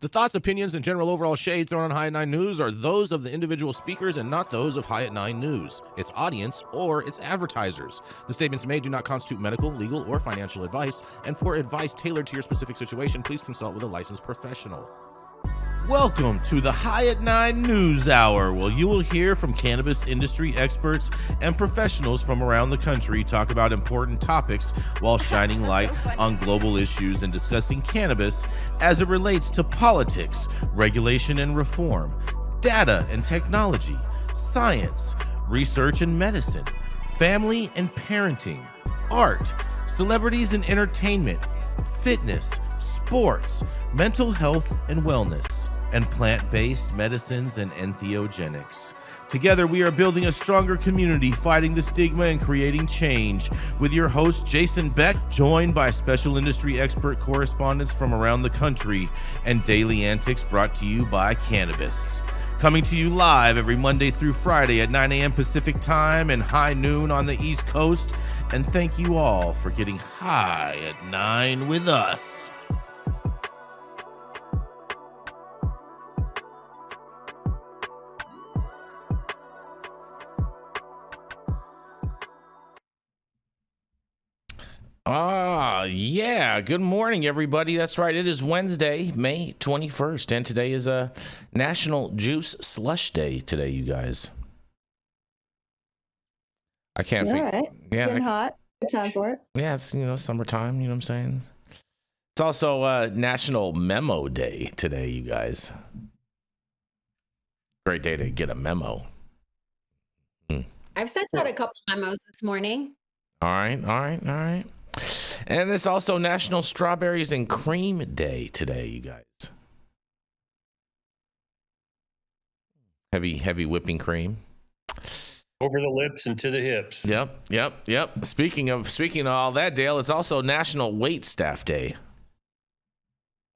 The thoughts, opinions, and general overall shades thrown on High at 9 News are those of the individual speakers and not those of High at 9 News, its audience, or its advertisers. The statements made do not constitute medical, legal, or financial advice, and for advice tailored to your specific situation, please consult with a licensed professional. Welcome to the High at 9 News Hour, where you will hear from cannabis industry experts and professionals from around the country talk about important topics while shining light on global issues and discussing cannabis as it relates to politics, regulation and reform, data and technology, science, research and medicine, family and parenting, art, celebrities and entertainment, fitness, sports, mental health and wellness, and plant-based medicines and entheogenics. Together, we are building a stronger community, fighting the stigma and creating change. With your host, Jason Beck, joined by special industry expert correspondents from around the country, and daily antics brought to you by Cannabis. Coming to you live every Monday through Friday at 9 a.m. Pacific Time and high noon on the East Coast. And thank you all for getting high at 9 with us. Yeah. Good morning, everybody. That's right. It is Wednesday, May 21st, and today is a National Juice Slush Day today, you guys. I can't think. Right. Yeah. Getting hot. Good time for it. Yeah, it's, summertime, you know what I'm saying? It's also National Memo Day today, you guys. Great day to get a memo. I've sent out a couple memos this morning. All right. And it's also National Strawberries and Cream Day today, you guys. Heavy whipping cream. Over the lips and to the hips. Yep. Speaking of all that, Dale, it's also National WaitStaff Day.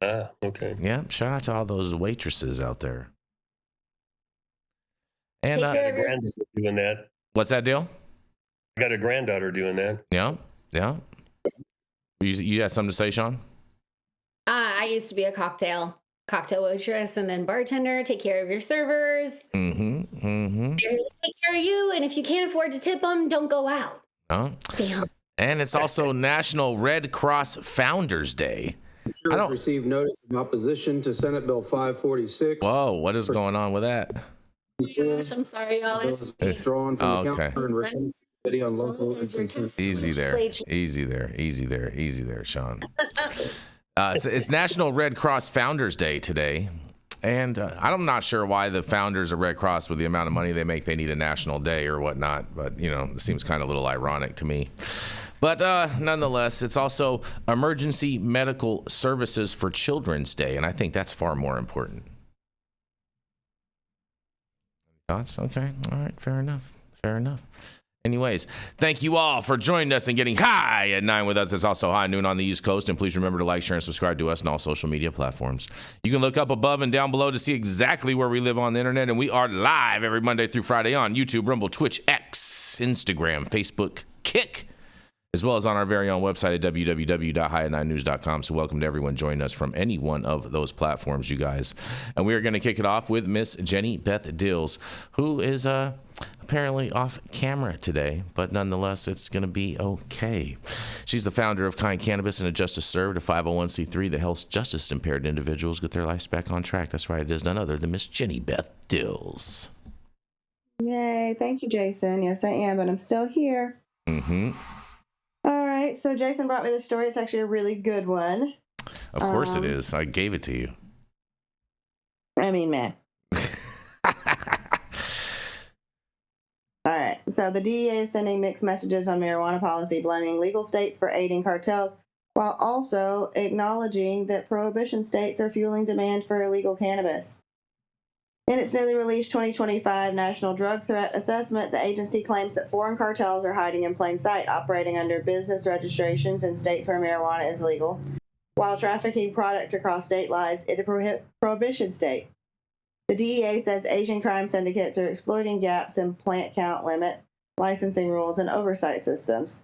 Ah, okay. Yeah, shout out to all those waitresses out there. And I got a granddaughter doing that. What's that, Dale? I got a granddaughter doing that. Yeah. You had something to say, Shaun? I used to be a cocktail waitress and then bartender. Take care of your servers. Mm-hmm. They're here to take care of you, and if you can't afford to tip them, don't go out. Stay home. And it's also National Red Cross Founders Day. I don't receive notice of opposition to Senate Bill 546. Whoa, what is going on with that? Oh my gosh, I'm sorry, y'all. It's withdrawn from the okay. counter and returned committee on local Easy there, Shaun. It's National Red Cross Founders Day today. And I'm not sure why the founders of Red Cross, with the amount of money they make, they need a national day or whatnot. But, it seems kind of a little ironic to me. But nonetheless, it's also Emergency Medical Services for Children's Day. And I think that's far more important. Thoughts? Okay. All right. Fair enough. Anyways, thank you all for joining us and getting high at 9 with us. It's also high noon on the East Coast. And please remember to like, share, and subscribe to us on all social media platforms. You can look up above and down below to see exactly where we live on the internet. And we are live every Monday through Friday on YouTube, Rumble, Twitch, X, Instagram, Facebook, Kick, as well as on our very own website at www.highat9news.com. So welcome to everyone joining us from any one of those platforms, you guys. And we are going to kick it off with Miss Jenny Beth Dills, who is apparently off camera today, but nonetheless, it's going to be okay. She's the founder of Kind Cannabis and a Justice Served, a 501c3 that helps justice impaired individuals get their lives back on track. That's right, it is none other than Miss Jenny Beth Dills. Yay. Thank you, Jason. Yes, I am, but I'm still here. Mm-hmm. All right. So Jason brought me the story. It's actually a really good one. Of course it is. I gave it to you. I mean, man. All right. So the DEA is sending mixed messages on marijuana policy, blaming legal states for aiding cartels, while also acknowledging that prohibition states are fueling demand for illegal cannabis. In its newly released 2025 National Drug Threat Assessment, the agency claims that foreign cartels are hiding in plain sight, operating under business registrations in states where marijuana is legal, while trafficking product across state lines into prohibition states. The DEA says Asian crime syndicates are exploiting gaps in plant count limits, licensing rules, and oversight systems.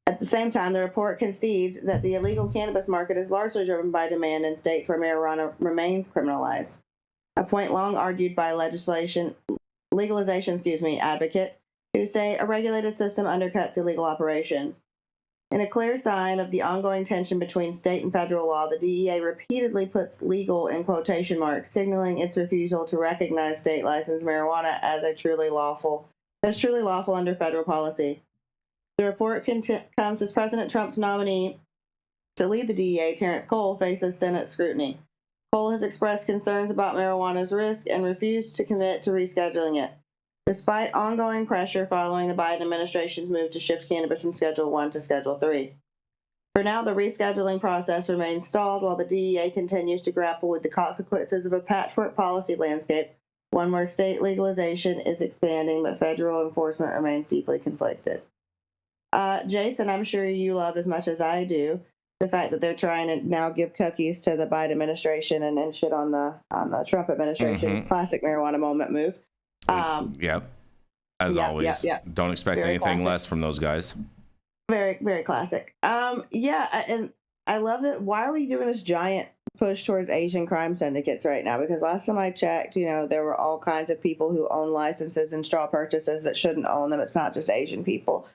At the same time, the report concedes that the illegal cannabis market is largely driven by demand in states where marijuana remains criminalized, a point long argued by legalization advocates who say a regulated system undercuts illegal operations. In a clear sign of the ongoing tension between state and federal law, the DEA repeatedly puts legal in quotation marks, signaling its refusal to recognize state licensed marijuana as truly lawful under federal policy. The report comes as President Trump's nominee to lead the DEA, Terrence Cole, faces Senate scrutiny. Cole has expressed concerns about marijuana's risk and refused to commit to rescheduling it, despite ongoing pressure following the Biden administration's move to shift cannabis from Schedule 1 to Schedule 3. For now, the rescheduling process remains stalled while the DEA continues to grapple with the consequences of a patchwork policy landscape, one where state legalization is expanding but federal enforcement remains deeply conflicted. Jason, I'm sure you love as much as I do the fact that they're trying to now give cookies to the Biden administration and shit on the Trump administration. Mm-hmm. Classic marijuana moment move. Yep. As always, don't expect Very anything classic. less from those guys. Very, very classic. And I love that. Why are we doing this giant push towards Asian crime syndicates right now? Because last time I checked, there were all kinds of people who own licenses and straw purchases that shouldn't own them. It's not just Asian people.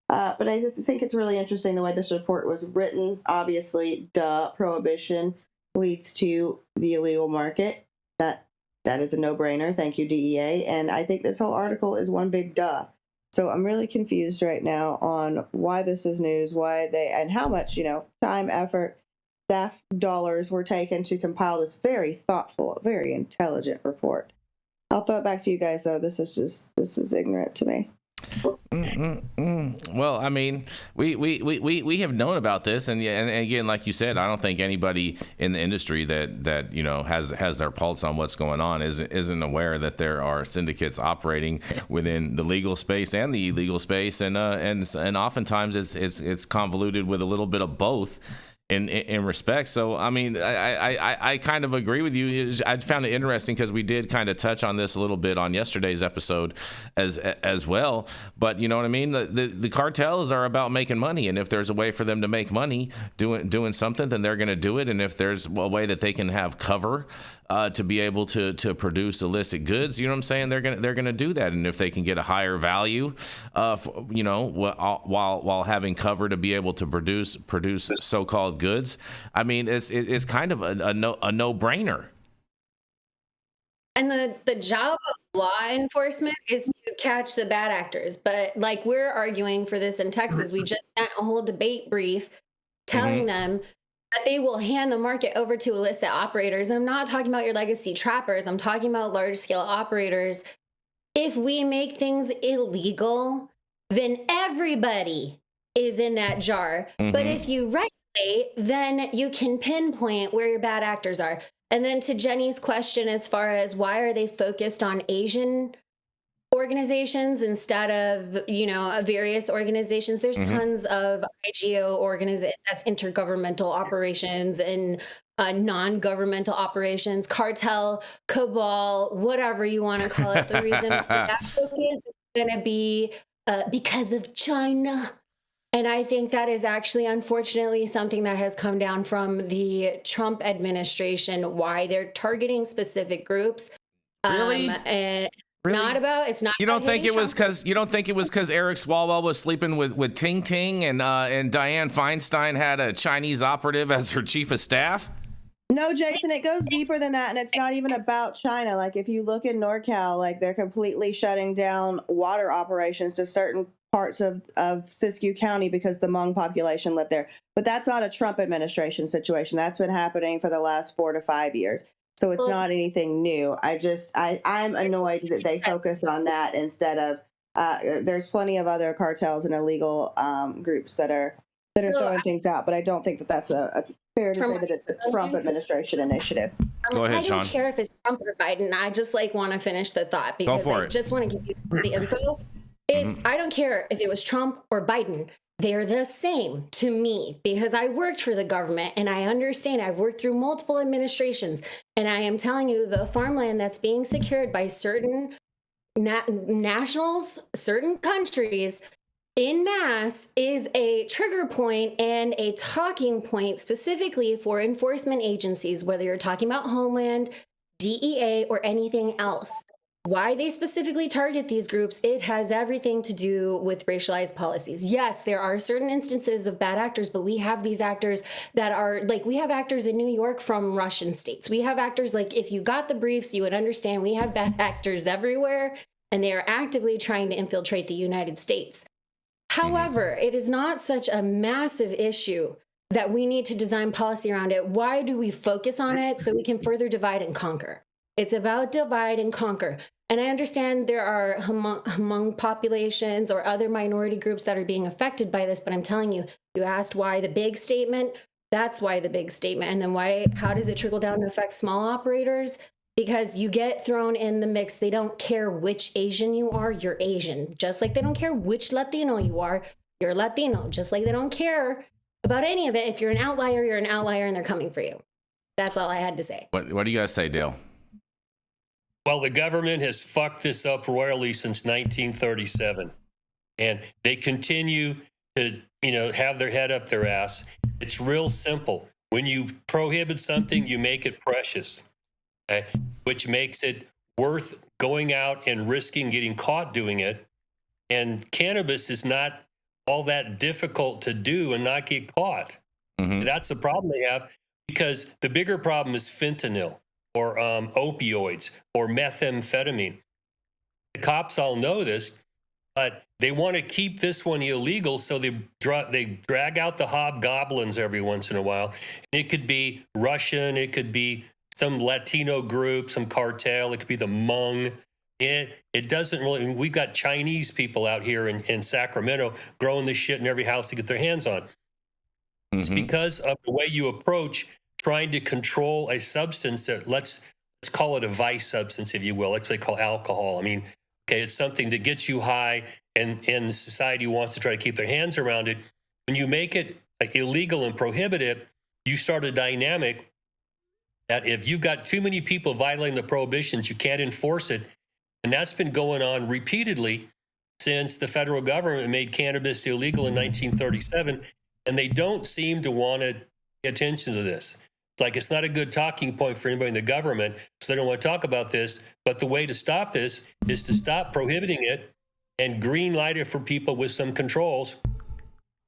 But I think it's really interesting the way this report was written. Obviously, prohibition leads to the illegal market. That is a no-brainer. Thank you, DEA. And I think this whole article is one big duh. So I'm really confused right now on why this is news, and how much, time, effort, staff dollars were taken to compile this very thoughtful, very intelligent report. I'll throw it back to you guys, though. This is ignorant to me. Well, I mean, we have known about this, and again, like you said, I don't think anybody in the industry that has their pulse on what's going on isn't aware that there are syndicates operating within the legal space and the illegal space, and oftentimes it's convoluted with a little bit of both. In respect. So, I mean, I kind of agree with you. I found it interesting because we did kind of touch on this a little bit on yesterday's episode as well. But you know what I mean? The cartels are about making money. And if there's a way for them to make money doing something, then they're going to do it. And if there's a way that they can have cover to be able to produce illicit goods, you know what I'm saying? They're gonna do that. And if they can get a higher value, while having cover to be able to produce so-called goods, I mean, it's kind of a no-brainer. And the job of law enforcement is to catch the bad actors. But like we're arguing for this in Texas, we just sent a whole debate brief telling them that they will hand the market over to illicit operators. And I'm not talking about your legacy trappers. I'm talking about large scale operators. If we make things illegal, then everybody is in that jar. But if you regulate, then you can pinpoint where your bad actors are. And then to Jenny's question, as far as why are they focused on Asian organizations instead of, various organizations, there's tons of IGO organizations, that's intergovernmental operations and non-governmental operations, cartel, cabal, whatever you want to call it. The reason for that focus is going to be because of China. And I think that is actually, unfortunately, something that has come down from the Trump administration, why they're targeting specific groups. Really? And Really? It's not. You don't think it was because Eric Swalwell was sleeping with Ting Ting and Dianne Feinstein had a Chinese operative as her chief of staff? No, Jason, it goes deeper than that, and it's not even about China. Like, if you look in NorCal, like, they're completely shutting down water operations to certain parts of Siskiyou County because the Hmong population lived there. But that's not a Trump administration situation. That's been happening for the last 4 to 5 years. So it's not anything new. I'm annoyed that they focused on that instead of, there's plenty of other cartels and illegal groups that are throwing things out, but I don't think that that's a fair to say that it's a Trump administration initiative. Go ahead, Shaun. I don't care if it's Trump or Biden. I just want to finish the thought because I just want to give you the info. I don't care if it was Trump or Biden. They're the same to me because I worked for the government and I understand. I've worked through multiple administrations, and I am telling you, the farmland that's being secured by certain nationals, certain countries, en masse is a trigger point and a talking point specifically for enforcement agencies, whether you're talking about Homeland, DEA, or anything else. Why they specifically target these groups, it has everything to do with racialized policies. Yes, there are certain instances of bad actors, but we have these actors that are like, we have actors in New York from Russian states. We have actors like, if you got the briefs, you would understand we have bad actors everywhere, and they are actively trying to infiltrate the United States. However, it is not such a massive issue that we need to design policy around it. Why do we focus on it? So we can further divide and conquer. It's about divide and conquer. And I understand there are Hmong populations or other minority groups that are being affected by this, but I'm telling you, you asked why the big statement, that's why the big statement. And then how does it trickle down to affect small operators? Because you get thrown in the mix. They don't care which Asian you are, you're Asian. Just like they don't care which Latino you are, you're Latino. Just like they don't care about any of it. If you're an outlier, you're an outlier, and they're coming for you. That's all I had to say. What do you guys say, Dale? Well, the government has fucked this up royally since 1937, and they continue to, have their head up their ass. It's real simple. When you prohibit something, you make it precious, okay? Which makes it worth going out and risking getting caught doing it. And cannabis is not all that difficult to do and not get caught. Mm-hmm. That's the problem they have, because the bigger problem is fentanyl, or opioids, or methamphetamine. The cops all know this, but they want to keep this one illegal, so they drag out the hobgoblins every once in a while. It could be Russian, it could be some Latino group, some cartel, it could be the Hmong. It doesn't really, we've got Chinese people out here in Sacramento growing this shit in every house to get their hands on. Mm-hmm. It's because of the way you approach trying to control a substance that let's call it a vice substance, if you will. That's what they call alcohol. I mean, okay, it's something that gets you high, and the society wants to try to keep their hands around it. When you make it illegal and prohibit it, you start a dynamic that if you've got too many people violating the prohibitions, you can't enforce it. And that's been going on repeatedly since the federal government made cannabis illegal in 1937, and they don't seem to want to pay attention to this. It's like, it's not a good talking point for anybody in the government, so they don't want to talk about this. But the way to stop this is to stop prohibiting it and green light it for people with some controls,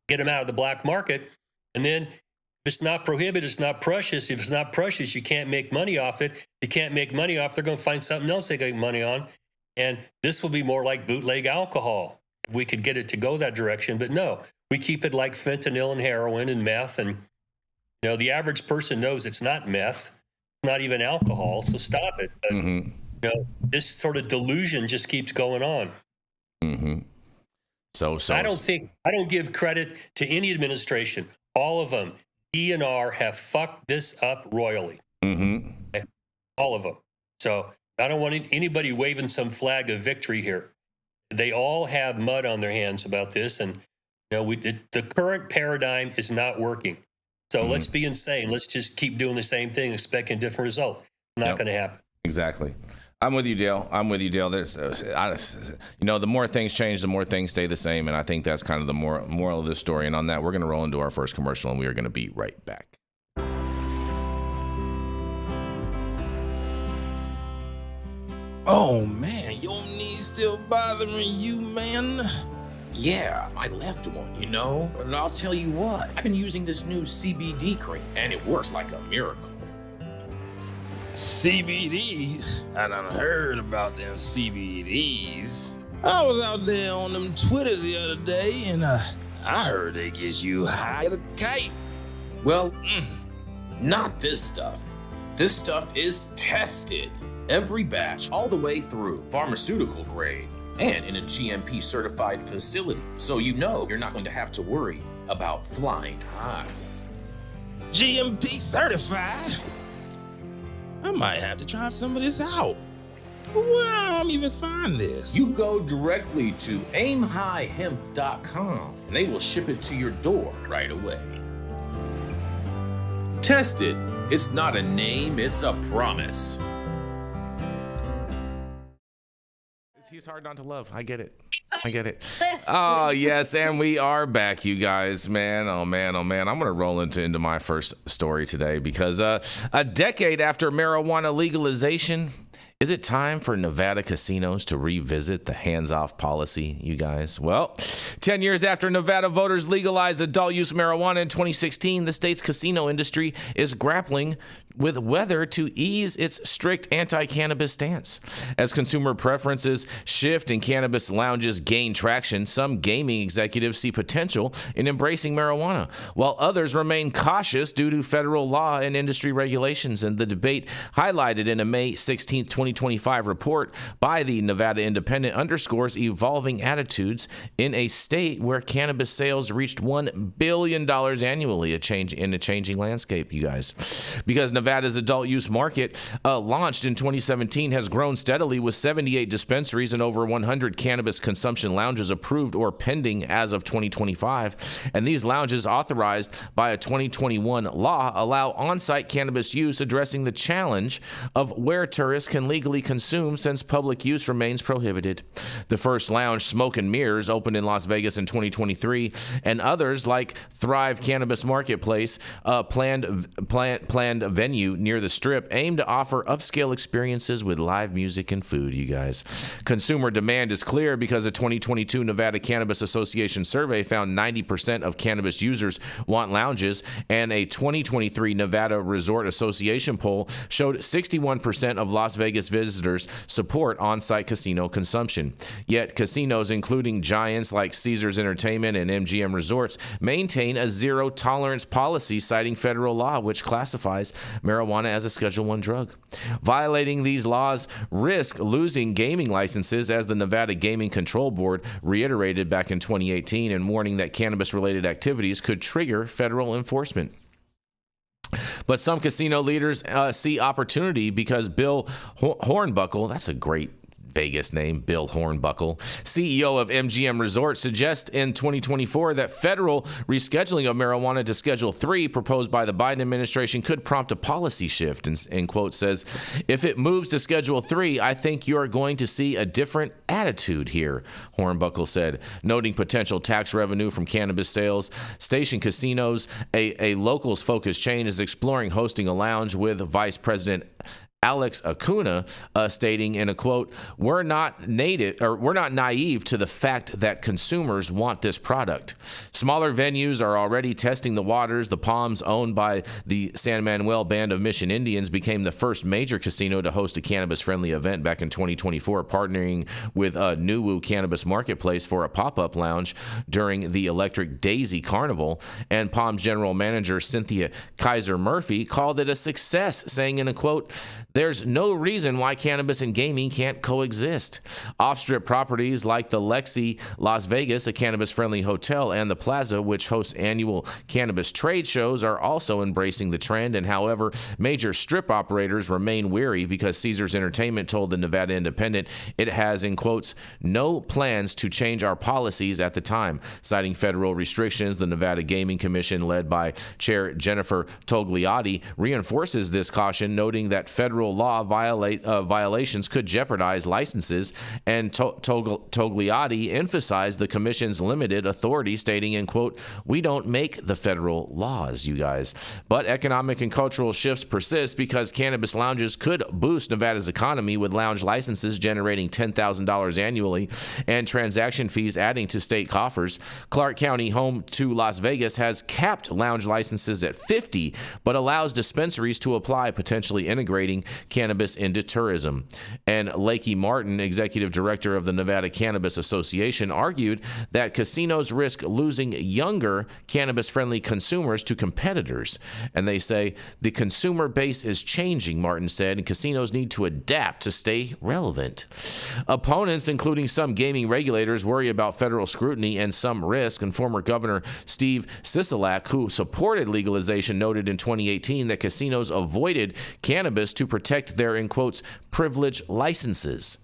get them out of the black market. And then if it's not prohibited, it's not precious. If it's not precious, you can't make money off it. You can't make money off, they're going to find something else they can make money on. And this will be more like bootleg alcohol. We could get it to go that direction, but no, we keep it like fentanyl and heroin and meth. And the average person knows it's not meth, it's not even alcohol, so stop it. But, this sort of delusion just keeps going on. Mm-hmm. So I don't give credit to any administration. All of them, DNR, have fucked this up royally. Mm-hmm. Okay? All of them. So I don't want anybody waving some flag of victory here. They all have mud on their hands about this, and the current paradigm is not working. So let's be insane. Let's just keep doing the same thing, expecting a different result. Not going to happen. Exactly. I'm with you, Dale. There's, the more things change, the more things stay the same. And I think that's kind of the moral of this story. And on that, we're going to roll into our first commercial, and we are going to be right back. Oh, man, your knees still bothering you, man? Yeah, my left one, And I'll tell you what, I've been using this new CBD cream, and it works like a miracle. CBDs? I done heard about them CBDs. I was out there on them Twitters the other day, and I heard they get you high as a kite. Well, not this stuff. This stuff is tested. Every batch, all the way through, pharmaceutical grade. And in a GMP certified facility, so you're not going to have to worry about flying high. GMP certified? I might have to try some of this out. Where will I even find this? You go directly to aimhighhemp.com and they will ship it to your door right away. Tested. It's not a name, it's a promise. Technology's hard not to love. I get it. This. Oh, yes, and we are back, you guys. Man, oh, man. I'm going to roll into my first story today because a decade after marijuana legalization, is it time for Nevada casinos to revisit the hands-off policy, you guys? Well, 10 years after Nevada voters legalized adult-use marijuana in 2016, the state's casino industry is grappling with whether to ease its strict anti-cannabis stance. As consumer preferences shift and cannabis lounges gain traction, some gaming executives see potential in embracing marijuana, while others remain cautious due to federal law and industry regulations. And the debate highlighted in a May 16, 2025 report by the Nevada Independent underscores evolving attitudes in a state where cannabis sales reached $1 billion annually, a changing landscape, you guys. Because Nevada's adult use market, launched in 2017, has grown steadily with 78 dispensaries and over 100 cannabis consumption lounges approved or pending as of 2025. And these lounges, authorized by a 2021 law, allow on-site cannabis use, addressing the challenge of where tourists can legally consume since public use remains prohibited. The first lounge, Smoke and Mirrors, opened in Las Vegas in 2023, and others like Thrive Cannabis Marketplace, planned venue near the Strip, aim to offer upscale experiences with live music and food, you guys. Consumer demand is clear because a 2022 Nevada Cannabis Association survey found 90% of cannabis users want lounges, and a 2023 Nevada Resort Association poll showed 61% of Las Vegas visitors support on-site casino consumption. Yet casinos, including giants like Caesars Entertainment and MGM Resorts, maintain a zero-tolerance policy, citing federal law which classifies marijuana as a Schedule I drug. Violating these laws risk losing gaming licenses, as the Nevada Gaming Control Board reiterated back in 2018, and warning that cannabis-related activities could trigger federal enforcement. But some casino leaders see opportunity because Bill Hornbuckle, that's a great Vegas name, Bill Hornbuckle, CEO of MGM Resorts, suggests in 2024 that federal rescheduling of marijuana to Schedule III proposed by the Biden administration could prompt a policy shift, and quote says, "If it moves to Schedule III, I think you're going to see a different attitude here," Hornbuckle said, noting potential tax revenue from cannabis sales. Station Casinos, a locals-focused chain, is exploring hosting a lounge, with Vice President Alex Acuna stating in a quote, we're not naive to the fact that consumers want this product. Smaller venues are already testing the waters. The Palms, owned by the San Manuel Band of Mission Indians, became the first major casino to host a cannabis-friendly event back in 2024, partnering with Nuwu Cannabis Marketplace for a pop-up lounge during the Electric Daisy Carnival. And Palms general manager Cynthia Kaiser Murphy called it a success, saying in a quote, "There's no reason why cannabis and gaming can't coexist." Off-strip properties like the Lexi Las Vegas, a cannabis-friendly hotel, and the Plaza, which hosts annual cannabis trade shows, are also embracing the trend. And however, major strip operators remain weary because Caesars Entertainment told the Nevada Independent it has, in quotes, "no plans to change our policies at the time." Citing federal restrictions, the Nevada Gaming Commission, led by Chair Jennifer Togliatti, reinforces this caution, noting that federal law violations could jeopardize licenses, and Togliatti emphasized the commission's limited authority, stating in quote, "We don't make the federal laws, you guys." But economic and cultural shifts persist because cannabis lounges could boost Nevada's economy, with lounge licenses generating $10,000 annually and transaction fees adding to state coffers. Clark County, home to Las Vegas, has capped lounge licenses at 50, but allows dispensaries to apply, potentially integrating cannabis into tourism. And Lakey Martin, executive director of the Nevada Cannabis Association, argued that casinos risk losing younger cannabis-friendly consumers to competitors. And they say the consumer base is changing, Martin said, and casinos need to adapt to stay relevant. Opponents, including some gaming regulators, worry about federal scrutiny and some risk, and former Governor Steve Sisolak, who supported legalization, noted in 2018 that casinos avoided cannabis to protect their, in quotes, privilege licenses.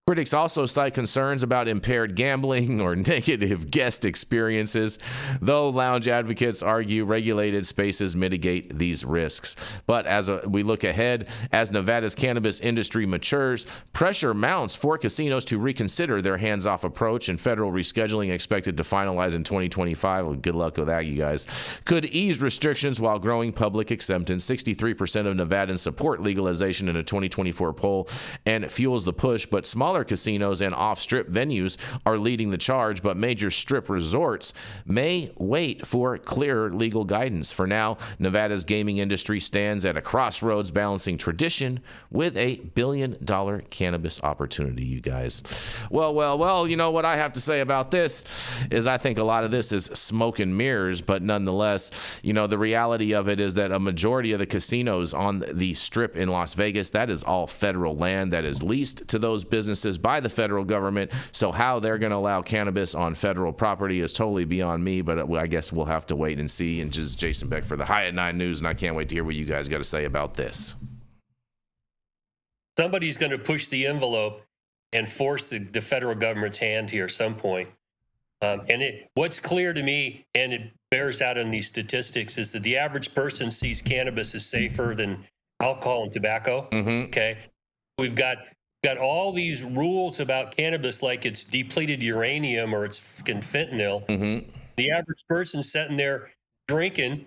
Critics also cite concerns about impaired gambling or negative guest experiences, though lounge advocates argue regulated spaces mitigate these risks. But as we look ahead, as Nevada's cannabis industry matures, pressure mounts for casinos to reconsider their hands-off approach, and federal rescheduling expected to finalize in 2025. Well, good luck with that, you guys. Could ease restrictions while growing public acceptance. 63% of Nevadans support legalization in a 2024 poll, and it fuels the push, but smaller casinos and off-strip venues are leading the charge, but major strip resorts may wait for clearer legal guidance. For now, Nevada's gaming industry stands at a crossroads, balancing tradition with a billion-dollar cannabis opportunity, you guys. Well, you know what I have to say about this is I think a lot of this is smoke and mirrors, but nonetheless, you know, the reality of it is that a majority of the casinos on the strip in Las Vegas, that is all federal land that is leased to those businesses by the federal government. So how they're going to allow cannabis on federal property is totally beyond me, but I guess we'll have to wait and see. And just Jason Beck for the High at 9 News, and I can't wait to hear what you guys got to say about this. Somebody's going to push the envelope and force the federal government's hand here at some point. What's clear to me, and it bears out in these statistics, is that the average person sees cannabis as safer than alcohol and tobacco. Okay. We've got all these rules about cannabis, like it's depleted uranium or it's fucking fentanyl. The average person sitting there drinking,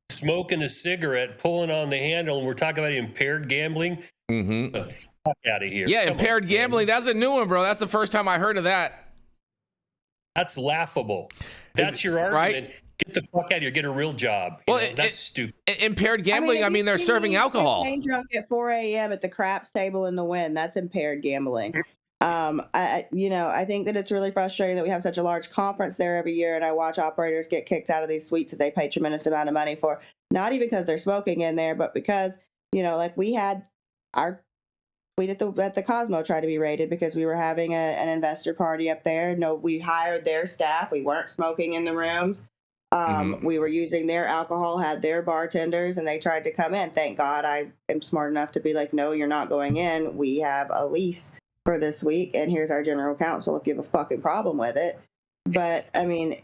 smoking a cigarette, pulling on the handle, and we're talking about impaired gambling. The fuck out of here. Yeah, Come impaired on, gambling. man. That's a new one, bro. That's the first time I heard of that. That's laughable. That's your argument. Right? Get the fuck out of here. Get a real job. That's stupid. Impaired gambling, I mean they're serving alcohol. Getting drunk at 4 a.m. at the craps table in the Wynn, that's impaired gambling. I think that it's really frustrating that we have such a large conference there every year, and I watch operators get kicked out of these suites that they pay tremendous amount of money for, not even because they're smoking in there, but because, like we had our suite at the Cosmo try to be raided because we were having an investor party up there. No, we hired their staff. We weren't smoking in the rooms. We were using their alcohol, had their bartenders, and they tried to come in. Thank God I am smart enough to be like, no, you're not going in. We have a lease for this week, and here's our general counsel if you have a fucking problem with it. But, I mean,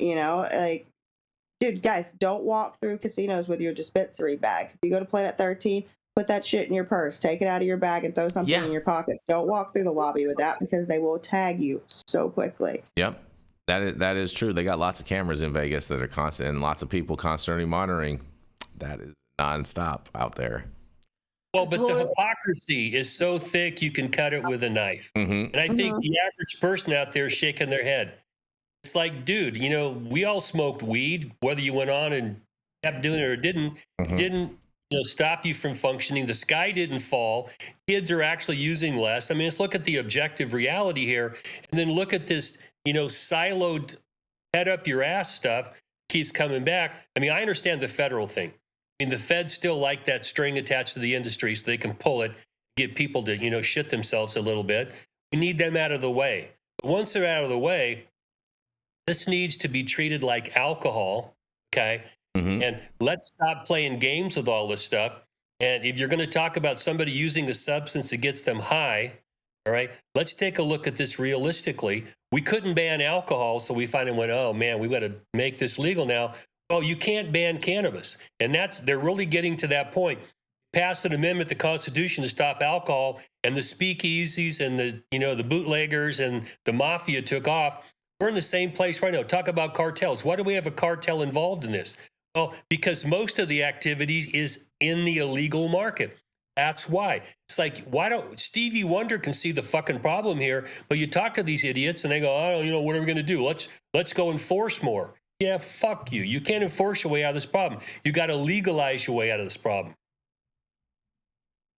dude, guys, don't walk through casinos with your dispensary bags. If you go to Planet 13, put that shit in your purse. Take it out of your bag and throw something in your pockets. Don't walk through the lobby with that because they will tag you so quickly. Yep. That is true. They got lots of cameras in Vegas that are constant, and lots of people constantly monitoring. That is nonstop out there. Well, but the hypocrisy is so thick you can cut it with a knife. And I think the average person out there is shaking their head. It's like, dude, we all smoked weed, whether you went on and kept doing it or didn't. Didn't stop you from functioning. The sky didn't fall. Kids are actually using less. I mean, let's look at the objective reality here, and then look at this. Siloed head up your ass stuff keeps coming back. I mean, I understand the federal thing. I mean, the feds still like that string attached to the industry so they can pull it, get people to, shit themselves a little bit. We need them out of the way. But once they're out of the way, this needs to be treated like alcohol, okay? And let's stop playing games with all this stuff. And if you're going to talk about somebody using a substance that gets them high, all right, let's take a look at this realistically. We couldn't ban alcohol, so we finally went, oh, man, we've got to make this legal now. Well, you can't ban cannabis. And they're really getting to that point. Passed an amendment to the Constitution to stop alcohol, and the speakeasies and the bootleggers and the mafia took off. We're in the same place right now. Talk about cartels. Why do we have a cartel involved in this? Well, because most of the activity is in the illegal market. That's why. It's like, why don't Stevie Wonder can see the fucking problem here, but you talk to these idiots and they go, oh, what are we going to do? Let's go enforce more. Yeah, fuck you. You can't enforce your way out of this problem. You got to legalize your way out of this problem.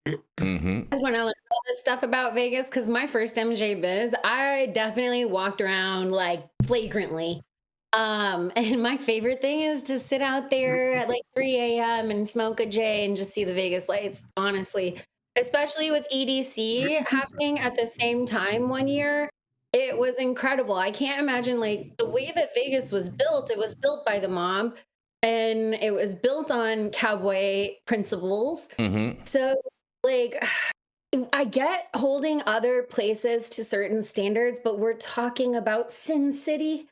I just want to learn all this stuff about Vegas because my first MJ biz, I definitely walked around like flagrantly. And my favorite thing is to sit out there at like 3 a.m. and smoke a J and just see the Vegas lights, honestly, especially with EDC happening at the same time one year. It was incredible. I can't imagine like the way that Vegas was built. It was built by the mob and it was built on cowboy principles. So like I get holding other places to certain standards, but we're talking about Sin City.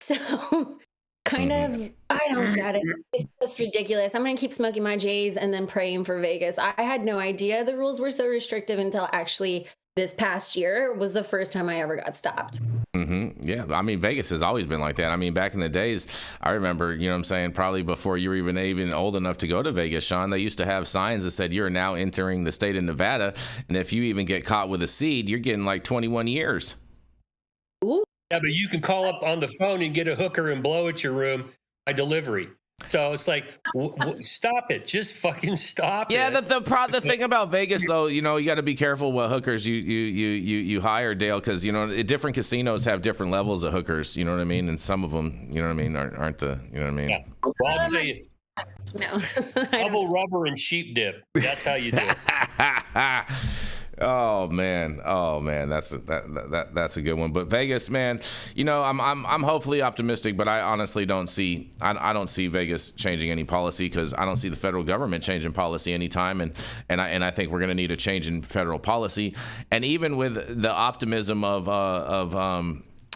So kind of, I don't get it. It's just ridiculous. I'm going to keep smoking my J's and then praying for Vegas. I had no idea the rules were so restrictive until actually this past year was the first time I ever got stopped. Yeah, I mean, Vegas has always been like that. I mean, back in the days, I remember, you know what I'm saying, probably before you were even old enough to go to Vegas, Shaun, they used to have signs that said you're now entering the state of Nevada, and if you even get caught with a seed, you're getting like 21 years. Ooh. Yeah, but you can call up on the phone and get a hooker and blow at your room by delivery. So it's like, stop it. Just fucking stop Yeah, it. the thing about Vegas, though, you know, you got to be careful what hookers you hire, Dale, because, you know, different casinos have different levels of hookers, you know what I mean? And some of them, you know what I mean, aren't the, you know what I mean? Yeah. Well, I'll tell you, No. double rubber and sheep dip. That's how you do it. Oh man, that's a good one. But Vegas, man, you know, I'm hopefully optimistic, but I honestly don't see Vegas changing any policy, because I don't see the federal government changing policy anytime, and I think we're going to need a change in federal policy. And even with the optimism of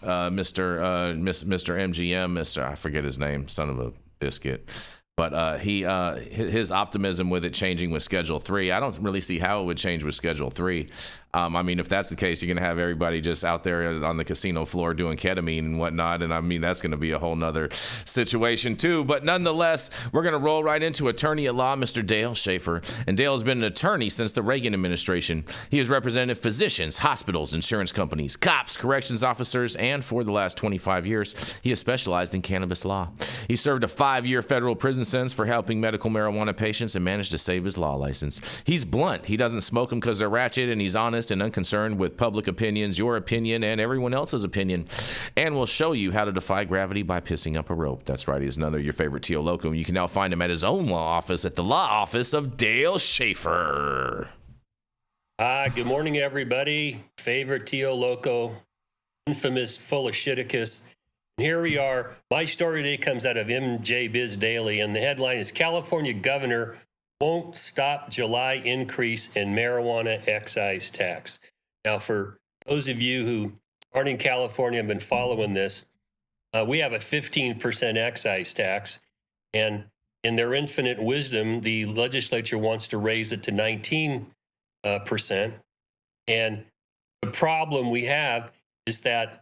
Mr. MGM, I forget his name, son of a biscuit. But his optimism with it changing with Schedule 3, I don't really see how it would change with Schedule 3. I mean, if that's the case, you're going to have everybody just out there on the casino floor doing ketamine and whatnot. And I mean, that's going to be a whole nother situation too. But nonetheless, we're going to roll right into attorney at law, Mr. Dale Schafer. And Dale has been an attorney since the Reagan administration. He has represented physicians, hospitals, insurance companies, cops, corrections officers, and for the last 25 years, he has specialized in cannabis law. He served a 5-year federal prison sentence for helping medical marijuana patients and managed to save his law license. He's blunt. He doesn't smoke them because they're ratchet, and he's honest and unconcerned with public opinions, your opinion, and everyone else's opinion, and will show you how to defy gravity by pissing up a rope. That's right, he's another your favorite Tio Loco, and you can now find him at his own law office at the law office of Dale Schafer. Good morning, everybody. Favorite Tio Loco, infamous full of shiticus. Here we are. My story today comes out of MJ Biz Daily, and the headline is California Governor Won't Stop July Increase in Marijuana Excise Tax. Now, for those of you who aren't in California and have been following this, we have a 15% excise tax, and in their infinite wisdom, the legislature wants to raise it to 19%. And the problem we have is that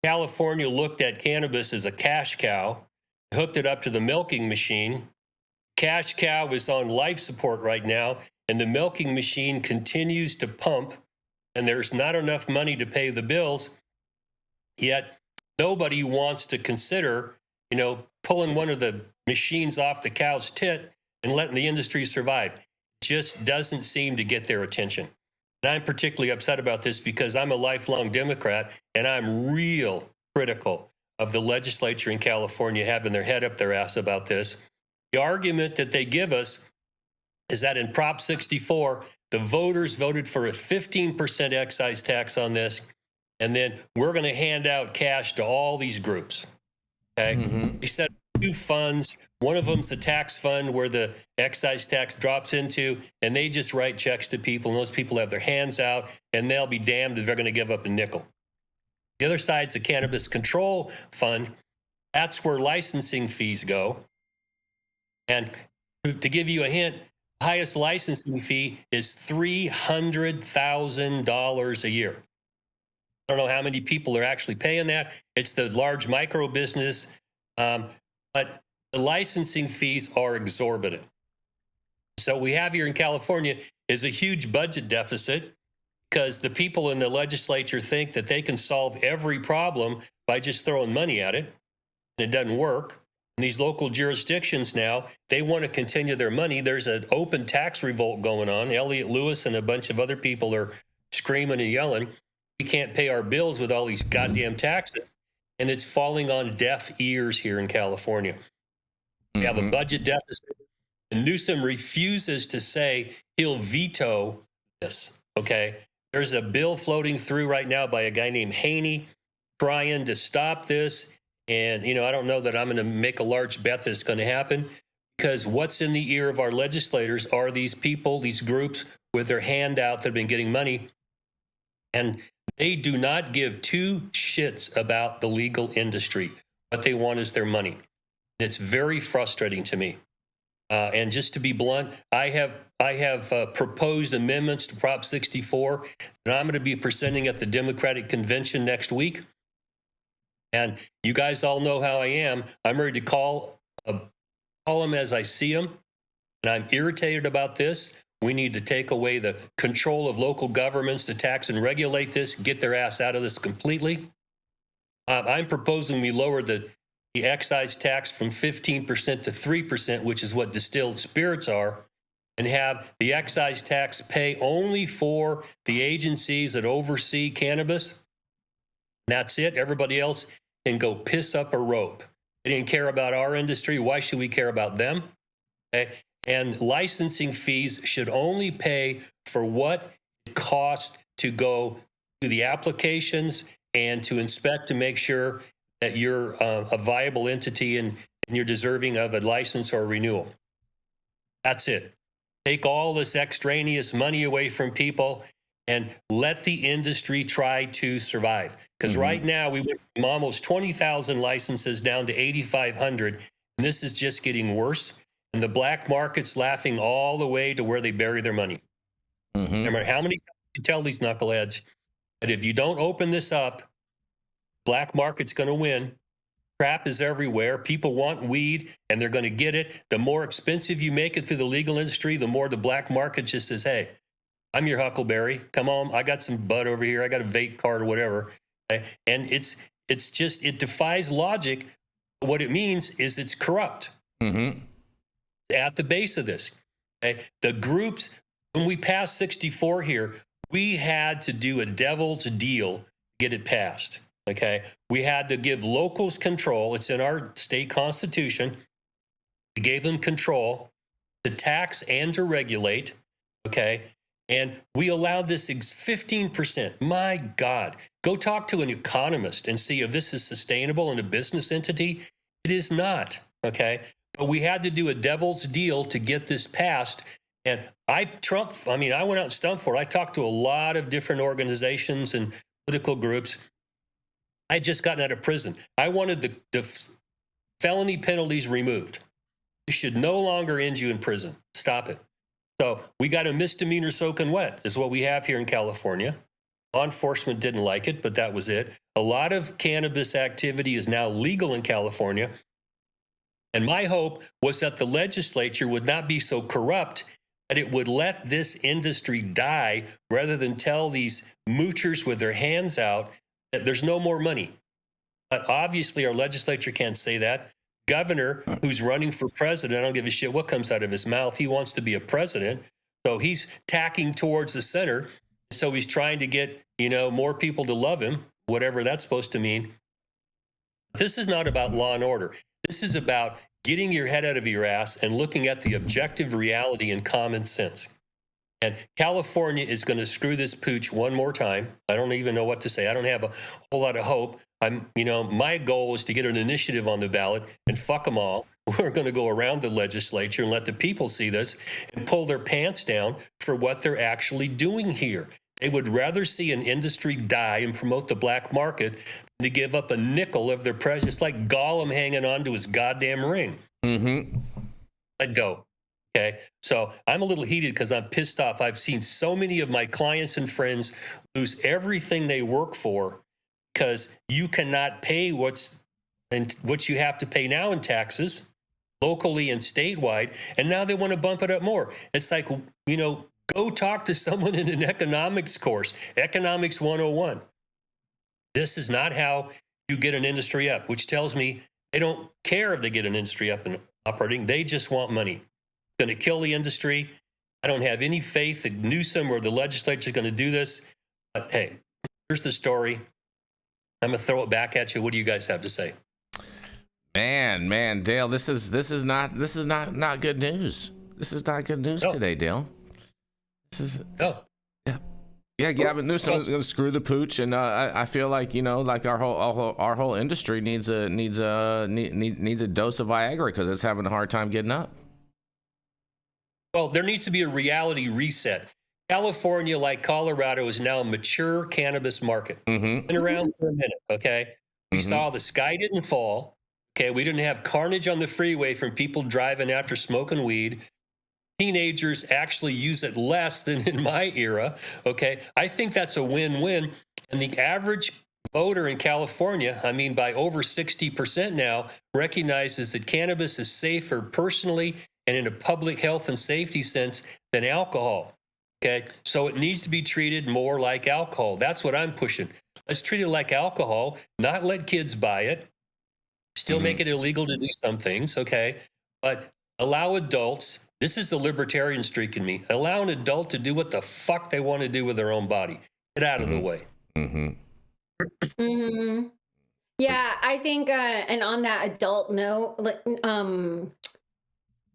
California looked at cannabis as a cash cow, hooked it up to the milking machine. Cash cow is on life support right now, and the milking machine continues to pump, and there's not enough money to pay the bills. Yet nobody wants to consider, pulling one of the machines off the cow's tit and letting the industry survive. It just doesn't seem to get their attention. And I'm particularly upset about this because I'm a lifelong Democrat, and I'm real critical of the legislature in California having their head up their ass about this. The argument that they give us is that in Prop 64, the voters voted for a 15% excise tax on this, and then we're going to hand out cash to all these groups. Okay? Mm-hmm. They set two funds. One of them's the tax fund where the excise tax drops into, and they just write checks to people, and those people have their hands out, and they'll be damned if they're going to give up a nickel. The other side's a cannabis control fund. That's where licensing fees go. And to give you a hint, the highest licensing fee is $300,000 a year. I don't know how many people are actually paying that. It's the large micro business, but the licensing fees are exorbitant. So what we have here in California is a huge budget deficit because the people in the legislature think that they can solve every problem by just throwing money at it, and it doesn't work. And these local jurisdictions now, they want to continue their money. There's an open tax revolt going on. Elliot Lewis and a bunch of other people are screaming and yelling, we can't pay our bills with all these goddamn taxes. And it's falling on deaf ears here in California. We have a budget deficit, and Newsom refuses to say he'll veto this, okay? There's a bill floating through right now by a guy named Haney trying to stop this, and, I don't know that I'm going to make a large bet that it's going to happen, because what's in the ear of our legislators are these people, these groups with their hand out that have been getting money. And they do not give two shits about the legal industry. What they want is their money. It's very frustrating to me. And just to be blunt, I have proposed amendments to Prop 64 that I'm going to be presenting at the Democratic Convention next week. And you guys all know how I am. I'm ready to call them as I see them. And I'm irritated about this. We need to take away the control of local governments to tax and regulate this, get their ass out of this completely. I'm proposing we lower the excise tax from 15% to 3%, which is what distilled spirits are, and have the excise tax pay only for the agencies that oversee cannabis. And that's it. Everybody else can go piss up a rope. They didn't care about our industry. Why should we care about them? Okay. And licensing fees should only pay for what it costs to go to the applications and to inspect to make sure that you're a viable entity and you're deserving of a license or a renewal. That's it. Take all this extraneous money away from people and let the industry try to survive. Because right now we went from almost 20,000 licenses down to 8,500, and this is just getting worse. And the black market's laughing all the way to where they bury their money. Remember how many times you tell these knuckleheads that if you don't open this up, black market's going to win. Crap is everywhere. People want weed, and they're going to get it. The more expensive you make it through the legal industry, the more the black market just says, hey, I'm your Huckleberry. Come on, I got some bud over here. I got a vape card or whatever. Okay? And it's just, it defies logic. What it means is it's corrupt. At the base of this. Okay? The groups, when we passed 64 here, we had to do a devil's deal to get it passed. Okay? We had to give locals control. It's in our state constitution. We gave them control to tax and to regulate. Okay? And we allowed this 15%. My God. Go talk to an economist and see if this is sustainable in a business entity. It is not. Okay? But we had to do a devil's deal to get this passed. And I went out and stumped for it. I talked to a lot of different organizations and political groups. I had just gotten out of prison. I wanted the felony penalties removed. It should no longer end you in prison. Stop it. So we got a misdemeanor soaking wet is what we have here in California. Law enforcement didn't like it, but that was it. A lot of cannabis activity is now legal in California. And my hope was that the legislature would not be so corrupt that it would let this industry die rather than tell these moochers with their hands out that there's no more money. But obviously our legislature can't say that. Governor, who's running for president, I don't give a shit what comes out of his mouth. He wants to be a president. So he's tacking towards the center. So he's trying to get, more people to love him, whatever that's supposed to mean. This is not about law and order. This is about getting your head out of your ass and looking at the objective reality and common sense. And California is going to screw this pooch one more time. I don't even know what to say. I don't have a whole lot of hope. My goal is to get an initiative on the ballot and fuck them all. We're going to go around the legislature and let the people see this and pull their pants down for what they're actually doing here. They would rather see an industry die and promote the black market than to give up a nickel of their precious. It's like Gollum hanging on to his goddamn ring. Let go. Okay. So I'm a little heated because I'm pissed off. I've seen so many of my clients and friends lose everything they work for because you cannot pay what you have to pay now in taxes, locally and statewide, and now they want to bump it up more. It's like, go talk to someone in an economics course, Economics 101. This is not how you get an industry up, which tells me they don't care if they get an industry up and operating. They just want money. Going to kill the industry. I don't have any faith that Newsom or the legislature is going to do this. But hey, here's the story. I'm going to throw it back at you. What do you guys have to say? Man, Dale, this is not good news. This is not good news today, Dale. This is Gavin Newsom is going to screw the pooch, and I feel like like our whole industry needs a dose of Viagra because it's having a hard time getting up. Well, there needs to be a reality reset. California, like Colorado, is now a mature cannabis market. Mm-hmm. Been around for a minute, okay? We Mhm. saw the sky didn't fall. Okay, we didn't have carnage on the freeway from people driving after smoking weed. Teenagers actually use it less than in my era. Okay, I think that's a win-win. And the average voter in California, I mean, by over 60% now, recognizes that cannabis is safer personally and in a public health and safety sense than alcohol. Okay, so it needs to be treated more like alcohol. That's what I'm pushing. Let's treat it like alcohol, not let kids buy it. Still make it illegal to do some things, okay? But allow adults, this is the libertarian streak in me, allow an adult to do what the fuck they want to do with their own body. Get out of the way. Mm-hmm. Yeah, I think, and on that adult note,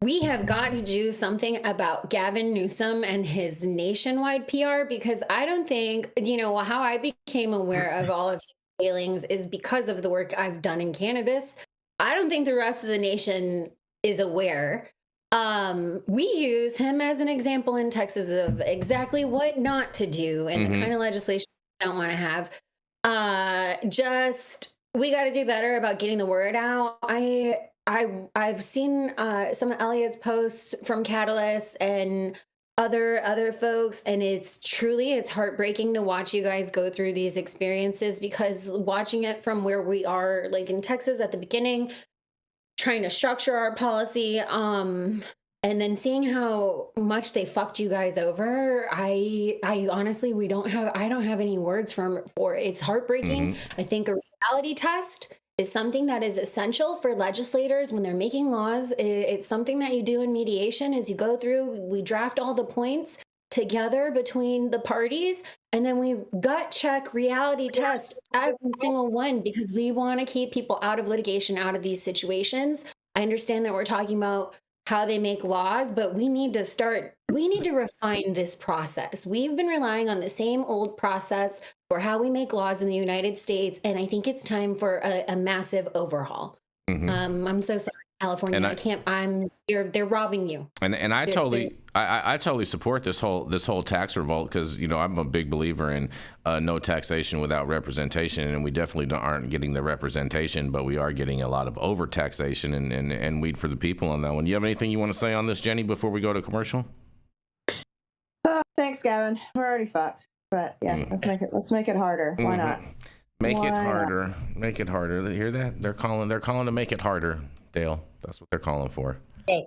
we have got to do something about Gavin Newsom and his nationwide PR, because I don't think, how I became aware of all of his failings is because of the work I've done in cannabis. I don't think the rest of the nation is aware. We use him as an example in Texas of exactly what not to do and the kind of legislation we don't want to have. We got to do better about getting the word out. I've seen some of Elliot's posts from Catalyst and other folks, and it's heartbreaking to watch you guys go through these experiences, because watching it from where we are, like in Texas at the beginning, trying to structure our policy, and then seeing how much they fucked you guys over, I honestly, I don't have any words for it. It's heartbreaking. I think a reality test is something that is essential for legislators when they're making laws. It's something that you do in mediation as you go through. We draft all the points together between the parties, and then we gut check reality test every single one, because we want to keep people out of litigation, out of these situations. I understand that we're talking about how they make laws, but we need to refine this process. We've been relying on the same old process for how we make laws in the United States, and I think it's time for a massive overhaul. I'm so sorry, California. They're robbing you. And I totally support this whole tax revolt, because I'm a big believer in no taxation without representation, and we definitely aren't getting the representation, but we are getting a lot of over taxation and weed for the people on that one. You have anything you want to say on this, Jenny, before we go to commercial? Thanks, Gavin. We're already fucked, but yeah, let's make it harder. Why not? Make it harder. Make it harder. You hear that? They're calling to make it harder, Dale. That's what they're calling for. Well,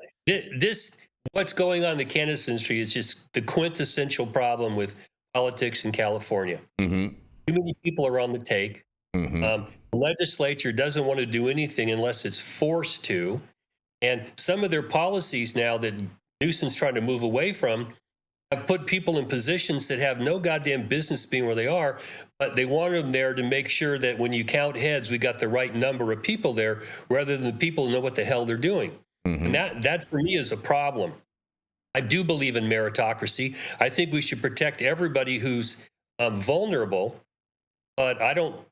what's going on in the cannabis industry is just the quintessential problem with politics in California. Too many people are on the take. The legislature doesn't want to do anything unless it's forced to. And some of their policies now that Newsom's trying to move away from have put people in positions that have no goddamn business being where they are, but they want them there to make sure that when you count heads, we got the right number of people there, rather than the people who know what the hell they're doing. And that for me is a problem. I do believe in meritocracy. I think we should protect everybody who's vulnerable, but I don't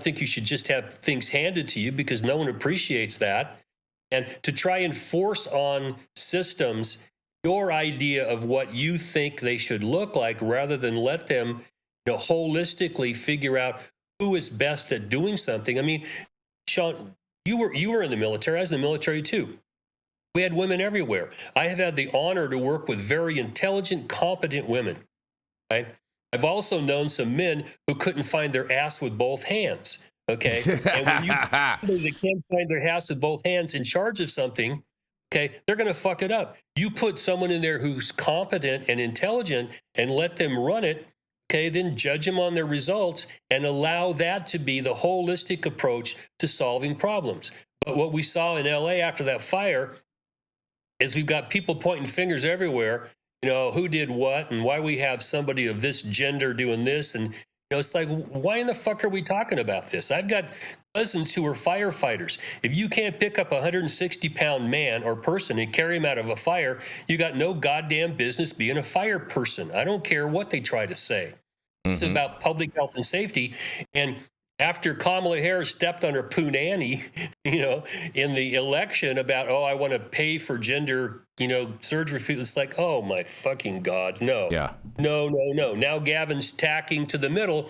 think you should just have things handed to you, because no one appreciates that. And to try and force on systems your idea of what you think they should look like, rather than let them holistically figure out who is best at doing something. I mean, Shaun, you were in the military. I was in the military too. We had women everywhere. I have had the honor to work with very intelligent, competent women. Right? I've also known some men who couldn't find their ass with both hands. Okay, and when they can't find their ass with both hands in charge of something, okay, they're going to fuck it up. You put someone in there who's competent and intelligent and let them run it, okay, then judge them on their results and allow that to be the holistic approach to solving problems. But what we saw in LA after that fire is we've got people pointing fingers everywhere, who did what and why we have somebody of this gender doing this. And, it's like, why in the fuck are we talking about this? I've got cousins who are firefighters. If you can't pick up a 160-pound man or person and carry him out of a fire, you got no goddamn business being a fire person. I don't care what they try to say. It's about public health and safety. And after Kamala Harris stepped on her punani, in the election about, I want to pay for gender surgery fee. It's like, oh my fucking God, no. Yeah. No. Now Gavin's tacking to the middle.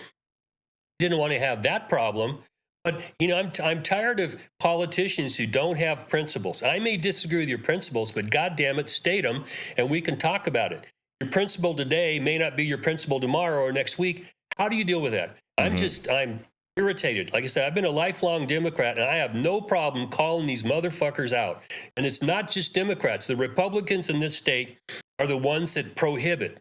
Didn't want to have that problem. But, I'm tired of politicians who don't have principles. I may disagree with your principles, but God damn it, state them, and we can talk about it. Your principle today may not be your principle tomorrow or next week. How do you deal with that? I'm irritated. Like I said, I've been a lifelong Democrat, and I have no problem calling these motherfuckers out. And it's not just Democrats. The Republicans in this state are the ones that prohibit.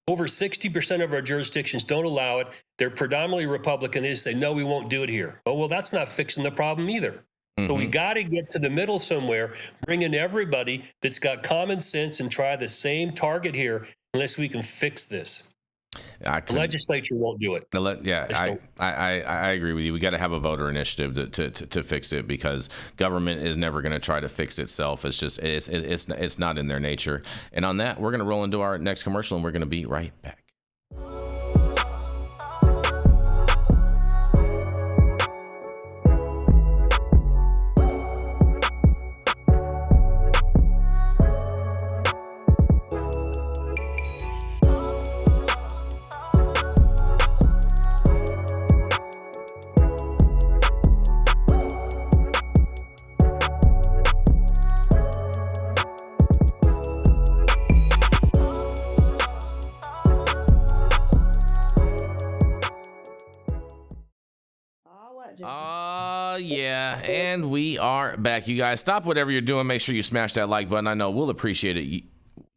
Over 60% of our jurisdictions don't allow it. They're predominantly Republican. They say, no, we won't do it here. Oh, well, that's not fixing the problem either. So we got to get to the middle somewhere, bring in everybody that's got common sense and try the same target here unless we can fix this. The legislature won't do it. I agree with you. We got to have a voter initiative to fix it, because government is never going to try to fix itself. It's just it's not in their nature. And on that, we're going to roll into our next commercial, and we're going to be right back. Yeah, and we are back, you guys. Stop whatever you're doing. Make sure you smash that like button. I know we'll appreciate it.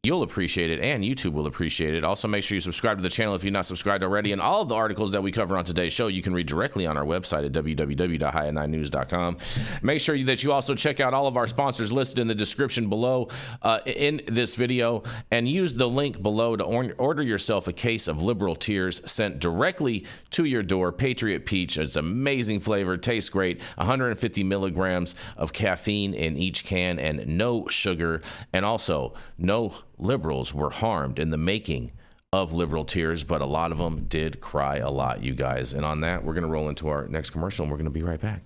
You'll appreciate it, and YouTube will appreciate it. Also, make sure you subscribe to the channel if you're not subscribed already. And all of the articles that we cover on today's show, you can read directly on our website at www.high9news.com. Make sure that you also check out all of our sponsors listed in the description below in this video, and use the link below to order yourself a case of Liberal Tears sent directly to your door. Patriot Peach. It's amazing flavor, tastes great. 150 milligrams of caffeine in each can, and no sugar, and also no liberals were harmed in the making of Liberal Tears, but a lot of them did cry a lot, you guys. And on that, we're going to roll into our next commercial, and we're going to be right back.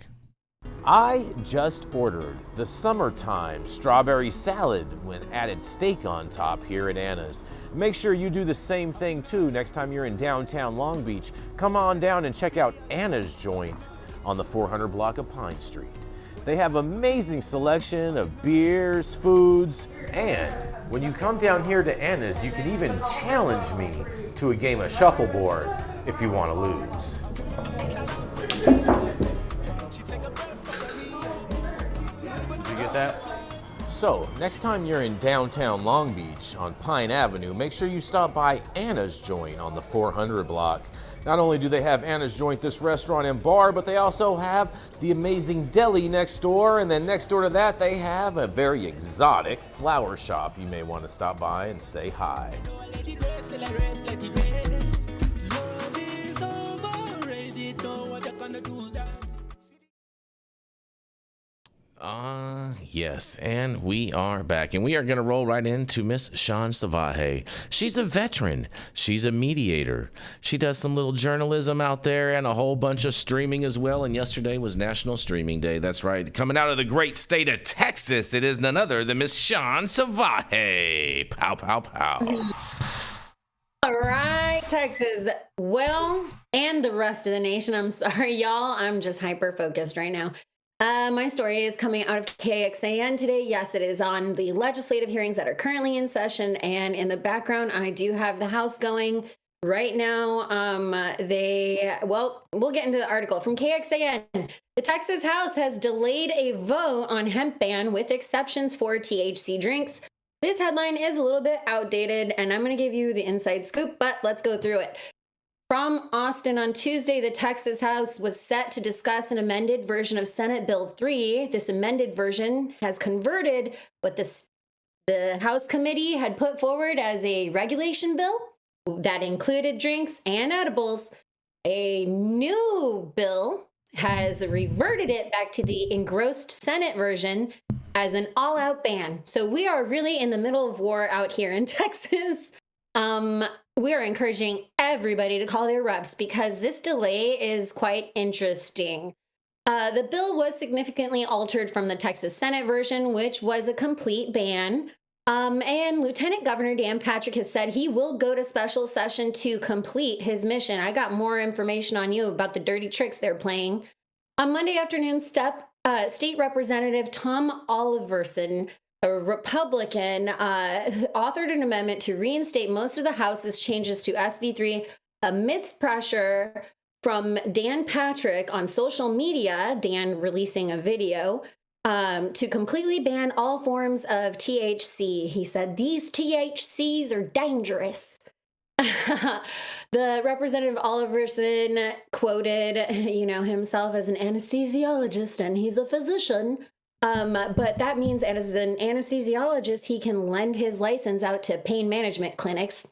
I just ordered the summertime strawberry salad when added steak on top here at Anna's. Make sure you do the same thing too next time you're in downtown Long Beach. Come on down and check out Anna's joint on the 400 block of Pine Street. They have amazing selection of beers, foods, and when you come down here to Anna's, you can even challenge me to a game of shuffleboard if you want to lose. Did you get that? So, next time you're in downtown Long Beach on Pine Avenue, make sure you stop by Anna's Joint on the 400 block. Not only do they have Anna's Joint, this restaurant and bar, but they also have the amazing deli next door. And then next door to that, they have a very exotic flower shop. You may want to stop by and say hi. Yes, and we are back, and we are going to roll right into Miss Shaun Salvaje. She's a veteran. She's a mediator. She does some little journalism out there and a whole bunch of streaming as well, and yesterday was National Streaming Day. That's right. Coming out of the great state of Texas, it is none other than Miss Shaun Salvaje. Pow, pow, pow. All right, Texas. Well, and the rest of the nation. I'm sorry, y'all. I'm just hyper-focused right now. My story is coming out of KXAN today. Yes, it is on the legislative hearings that are currently in session. And in the background, I do have the House going right now. We'll get into the article from KXAN. The Texas House has delayed a vote on hemp ban with exceptions for THC drinks. This headline is a little bit outdated, and I'm going to give you the inside scoop, but let's go through it. From Austin on Tuesday, the Texas House was set to discuss an amended version of Senate Bill 3. This amended version has converted what the House committee had put forward as a regulation bill that included drinks and edibles. A new bill has reverted it back to the engrossed Senate version as an all-out ban. So we are really in the middle of war out here in Texas. We are encouraging everybody to call their reps because this delay is quite interesting. The bill was significantly altered from the Texas Senate version, which was a complete ban. And Lieutenant Governor Dan Patrick has said he will go to special session to complete his mission. I got more information on you about the dirty tricks they're playing. On Monday afternoon, State Representative Tom Oliverson, a Republican, authored an amendment to reinstate most of the House's changes to SB3 amidst pressure from Dan Patrick on social media, Dan releasing a video, to completely ban all forms of THC. He said, "These THCs are dangerous." The Representative Oliverson quoted, himself as an anesthesiologist, and he's a physician. But that means as an anesthesiologist, he can lend his license out to pain management clinics.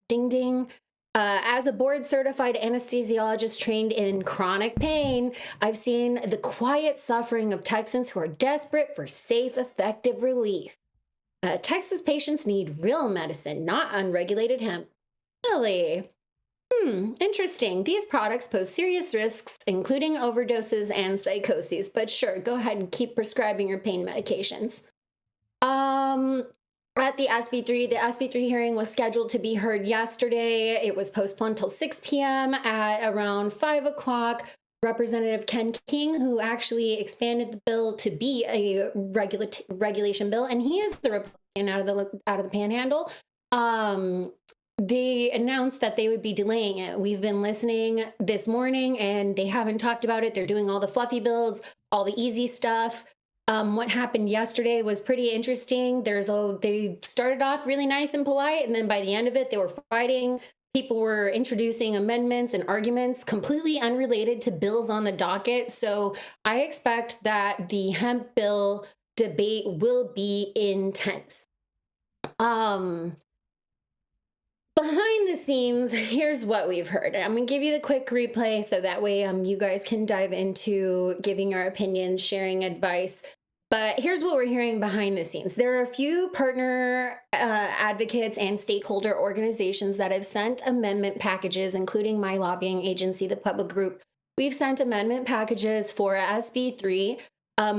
Ding, ding. As a board certified anesthesiologist trained in chronic pain, I've seen the quiet suffering of Texans who are desperate for safe, effective relief. Texas patients need real medicine, not unregulated hemp. Really? Interesting. These products pose serious risks, including overdoses and psychoses, but sure, go ahead and keep prescribing your pain medications. At the SB3 hearing was scheduled to be heard yesterday. It was postponed till 6 p.m. At around 5 o'clock, Representative Ken King, who actually expanded the bill to be a regulation bill, and he is the Republican out of the panhandle, they announced that they would be delaying it. We've been listening this morning, and they haven't talked about it. They're doing all the fluffy bills, all the easy stuff. What happened yesterday was pretty interesting. They started off really nice and polite, and then by the end of it, they were fighting. People were introducing amendments and arguments completely unrelated to bills on the docket. So I expect that the hemp bill debate will be intense. Behind the scenes, here's what we've heard. I'm going to give you the quick replay so that way you guys can dive into giving your opinions, sharing advice. But here's what we're hearing behind the scenes. There are a few partner advocates and stakeholder organizations that have sent amendment packages, including my lobbying agency, the Public Group. We've sent amendment packages for SB3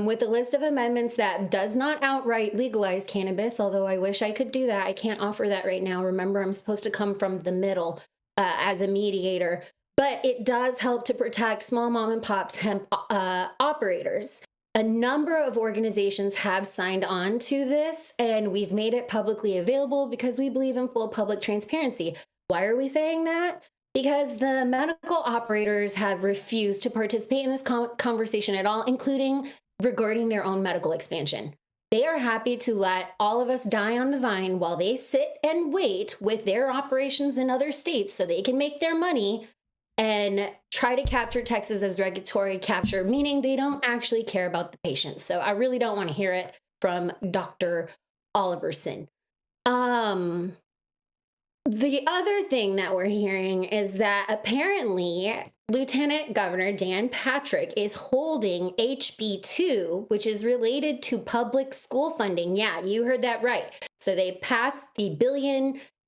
with a list of amendments that does not outright legalize cannabis, although I wish I could do that. I can't offer that right now. Remember, I'm supposed to come from the middle as a mediator. But it does help to protect small mom and pops hemp operators. A number of organizations have signed on to this, and we've made it publicly available because we believe in full public transparency. Why are we saying that? Because the medical operators have refused to participate in this conversation at all, including regarding their own medical expansion. They are happy to let all of us die on the vine while they sit and wait with their operations in other states so they can make their money and try to capture Texas as regulatory capture, meaning they don't actually care about the patients. So I really don't want to hear it from Dr. Oliverson. The other thing that we're hearing is that apparently Lieutenant Governor Dan Patrick is holding HB 2, which is related to public school funding. Yeah, you heard that right. So they passed the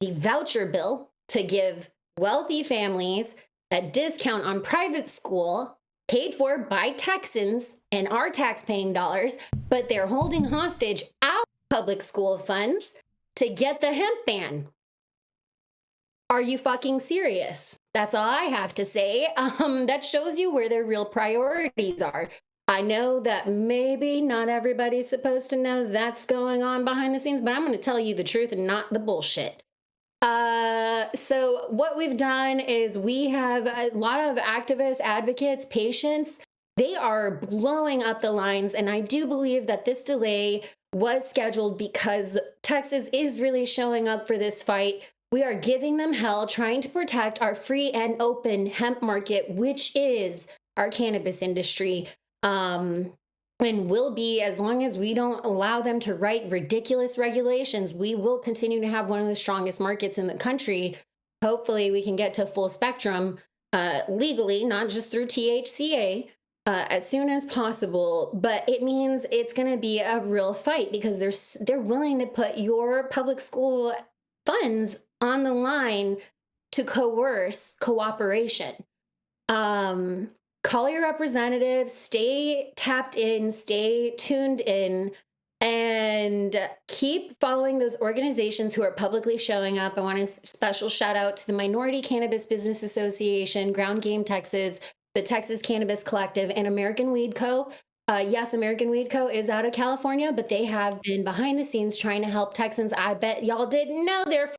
voucher bill to give wealthy families a discount on private school paid for by Texans and our taxpaying dollars, but they're holding hostage our public school funds to get the hemp ban. Are you fucking serious? That's all I have to say. That shows you where their real priorities are. I know that maybe not everybody's supposed to know that's going on behind the scenes, but I'm going to tell you the truth and not the bullshit. So what we've done is we have a lot of activists, advocates, patients. They are blowing up the lines. And I do believe that this delay was scheduled because Texas is really showing up for this fight. We are giving them hell, trying to protect our free and open hemp market, which is our cannabis industry. And will be, as long as we don't allow them to write ridiculous regulations, we will continue to have one of the strongest markets in the country. Hopefully we can get to full spectrum legally, not just through THCA, as soon as possible. But it means it's going to be a real fight because they're willing to put your public school funds on the line to coerce cooperation. Call your representatives, stay tapped in, stay tuned in, And keep following those organizations who are publicly showing up. I want a special shout out to the Minority Cannabis Business Association, Ground Game Texas, the Texas Cannabis Collective, and American Weed Co. Yes, American Weed Co. is out of California, but they have been behind the scenes trying to help Texans. I bet y'all didn't know they're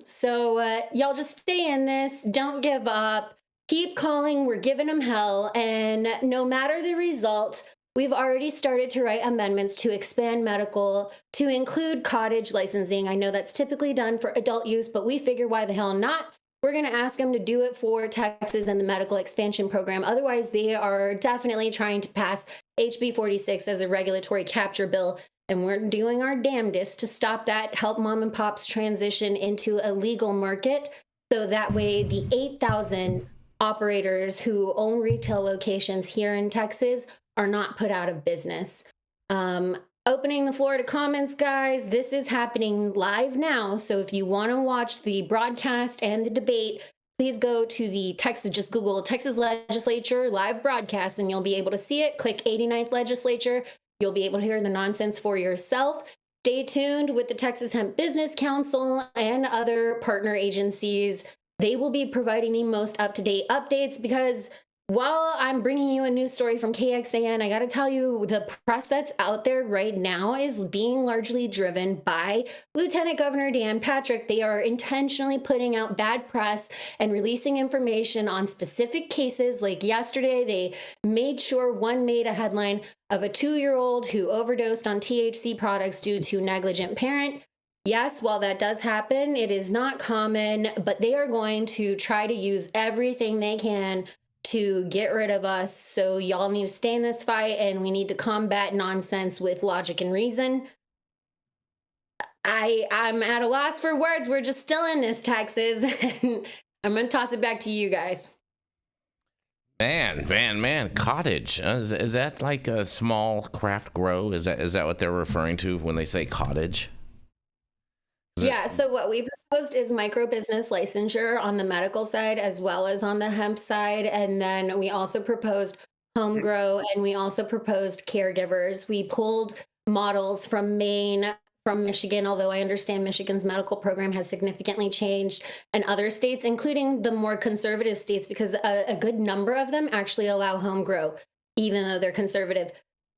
so y'all just stay in this. Don't give up. Keep calling. We're giving them hell. And no matter the result, we've already started to write amendments to expand medical to include cottage licensing. I know that's typically done for adult use, but we figure why the hell not? We're going to ask them to do it for Texas and the medical expansion program. Otherwise, they are definitely trying to pass HB 46 as a regulatory capture bill. And we're doing our damnedest to stop that, help mom and pops transition into a legal market. So that way the 8,000 operators who own retail locations here in Texas are not put out of business. Opening the floor to comments, guys. This is happening live now. So if you want to watch the broadcast and the debate, please go to the Texas, just Google Texas Legislature live broadcast and you'll be able to see it. Click 89th Legislature. You'll be able to hear the nonsense for yourself. Stay tuned with the Texas Hemp Business Council and other partner agencies. They will be providing the most up-to-date updates because while I'm bringing you a news story from KXAN, I got to tell you the press that's out there right now is being largely driven by Lieutenant Governor Dan Patrick. They are intentionally putting out bad press and releasing information on specific cases. Like yesterday, they made sure one made a headline of a 2-year-old who overdosed on THC products due to negligent parent. Yes, while that does happen, it is not common, but they are going to try to use everything they can to get rid of us. So y'all need to stay in this fight and we need to combat nonsense with logic and reason. I'm at a loss for words. We're just still in this, Texas. I'm going to toss it back to you guys. Man, cottage. Is that like a small craft grow? Is that what they're referring to when they say cottage? Yeah, so what we proposed is micro business licensure on the medical side as well as on the hemp side. And then we also proposed home grow and we also proposed caregivers. We pulled models from Maine, from Michigan, although I understand Michigan's medical program has significantly changed, and other states, including the more conservative states, because a good number of them actually allow home grow, even though they're conservative.